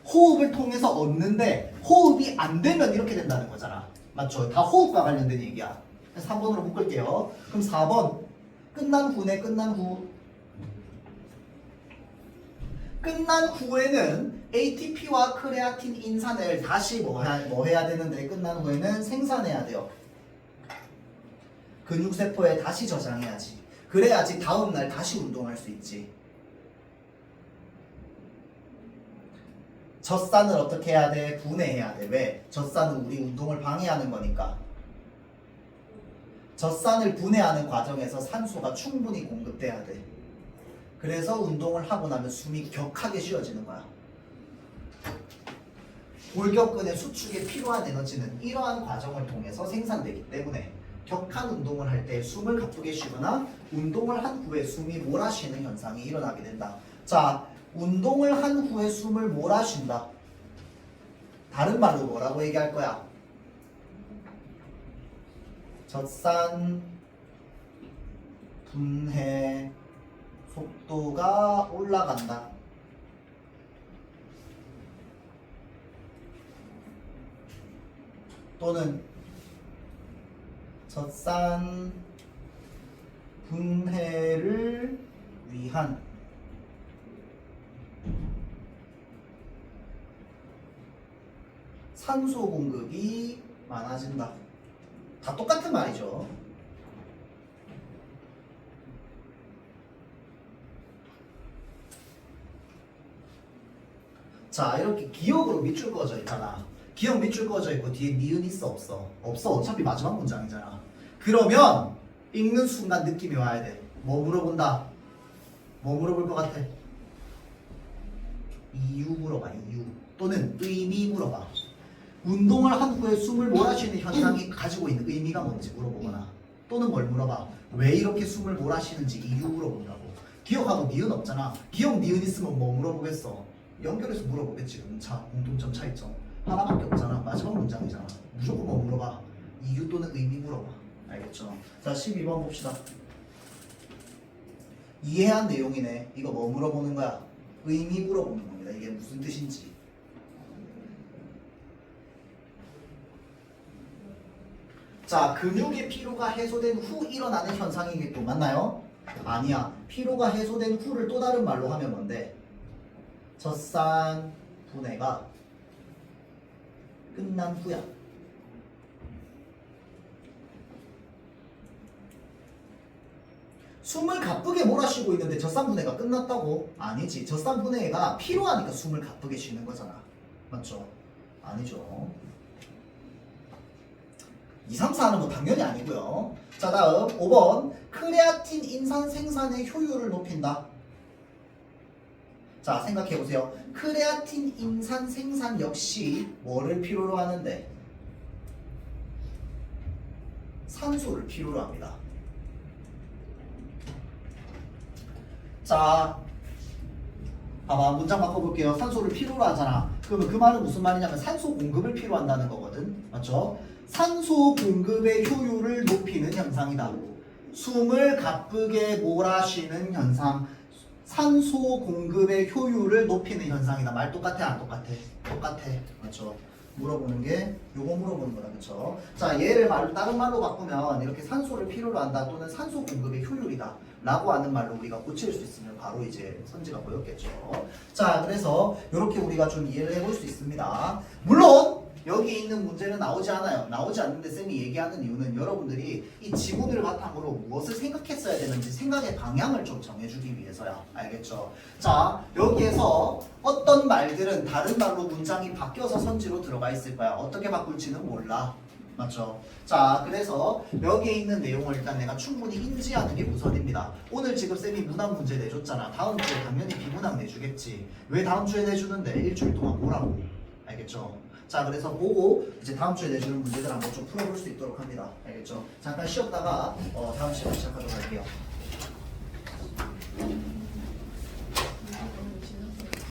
Speaker 1: 호흡을 통해서 얻는데 호흡이 안 되면 이렇게 된다는 거잖아. 맞죠? 다 호흡과 관련된 얘기야. 3번으로 묶을게요. 그럼 4번 끝난 후네. 끝난 후에는 ATP와 크레아틴 인산을 다시 뭐 해야 되는데 끝난 후에는 생산해야 돼요. 근육세포에 다시 저장해야지. 그래야지 다음날 다시 운동할 수 있지. 젖산을 어떻게 해야 돼? 분해해야 돼. 왜? 젖산은 우리 운동을 방해하는 거니까. 젖산을 분해하는 과정에서 산소가 충분히 공급돼야 돼. 그래서 운동을 하고 나면 숨이 격하게 쉬어지는 거야. 골격근의 수축에 필요한 에너지는 이러한 과정을 통해서 생산되기 때문에 격한 운동을 할 때 숨을 가쁘게 쉬거나 운동을 한 후에 숨이 몰아쉬는 현상이 일어나게 된다. 자, 운동을 한 후에 숨을 몰아쉰다. 다른 말로 뭐라고 얘기할 거야? 젖산 분해 속도가 올라간다. 또는 젖산 분해를 위한 산소 공급이 많아진다. 다 똑같은 말이죠. 자, 이렇게 기억으로 밑줄 그어져 있잖아. 기억 밑줄 그어져 있고 뒤에 니은 있어 없어? 없어. 어차피 마지막 문장이잖아. 그러면 읽는 순간 느낌이 와야 돼. 뭐 물어본다? 뭐 물어볼 것 같아? 이유 물어봐. 이유. 또는 의미 물어봐. 운동을 한 후에 숨을 몰아쉬는 현상이 가지고 있는 의미가 뭔지 물어보거나, 또는 뭘 물어봐. 왜 이렇게 숨을 몰아쉬는지 이유 물어본다고. 기억하고 니은 없잖아. 기억 니은 있으면 뭐 물어보겠어? 연결해서 물어보겠지. 공통점 차이점 하나밖에 없잖아. 마지막 문장이잖아. 무조건 뭐 물어봐? 이유 또는 의미 물어봐. 알겠죠? 자, 12번 봅시다. 이해한 내용이네. 이거 뭐 물어보는 거야? 의미 물어보는 겁니다. 이게 무슨 뜻인지. 자, 근육의 피로가 해소된 후 일어나는 현상이겠고 맞나요? 아니야. 피로가 해소된 후를 또 다른 말로 하면 뭔데? 젖산 분해가 끝난 후야. 숨을 가쁘게 몰아쉬고 있는데 젖산 분해가 끝났다고? 아니지. 젖산 분해가 피로하니까 숨을 가쁘게 쉬는 거잖아. 맞죠? 아니죠. 2, 3, 4는 뭐 당연히 아니고요. 자, 다음 5번. 크레아틴 인산 생산의 효율을 높인다. 자, 생각해보세요. 크레아틴 인산 생산 역시 뭐를 필요로 하는데? 산소를 필요로 합니다. 자, 봐봐. 문장 바꿔볼게요. 산소를 필요로 하잖아. 그러면 그 말은 무슨 말이냐면 산소 공급을 필요로 한다는 거거든. 맞죠? 산소 공급의 효율을 높이는 현상이다. 숨을 가쁘게 몰아쉬는 현상. 산소 공급의 효율을 높이는 현상이다. 말 똑같아 안 똑같아? 똑같아. 맞죠? 물어보는 게 요거 물어보는 거다. 그쵸? 자, 얘를 다른 말로 바꾸면 이렇게 산소를 필요로 한다 또는 산소 공급의 효율이다 라고 하는 말로 우리가 고칠 수 있으면 바로 이제 선지가 보였겠죠. 자, 그래서 이렇게 우리가 좀 이해를 해볼 수 있습니다. 물론 여기 있는 문제는 나오지 않아요. 나오지 않는데 쌤이 얘기하는 이유는 여러분들이 이 지문을 바탕으로 무엇을 생각했어야 되는지 생각의 방향을 좀 정해주기 위해서야. 알겠죠? 자, 여기에서 어떤 말들은 다른 말로 문장이 바뀌어서 선지로 들어가 있을 거야. 어떻게 바꿀지는 몰라. 맞죠? 자, 그래서 여기에 있는 내용을 일단 내가 충분히 인지하는 게 우선입니다. 오늘 지금 쌤이 문학 문제 내줬잖아. 다음 주에 당연히 비문학 내주겠지. 왜 다음 주에 내주는데? 일주일 동안 보라고. 알겠죠? 자, 그래서 보고 이제 다음 주에 내주는 문제들 한번 좀 풀어볼 수 있도록 합니다. 알겠죠? 잠깐 쉬었다가 다음 시간에 시작하도록 할게요.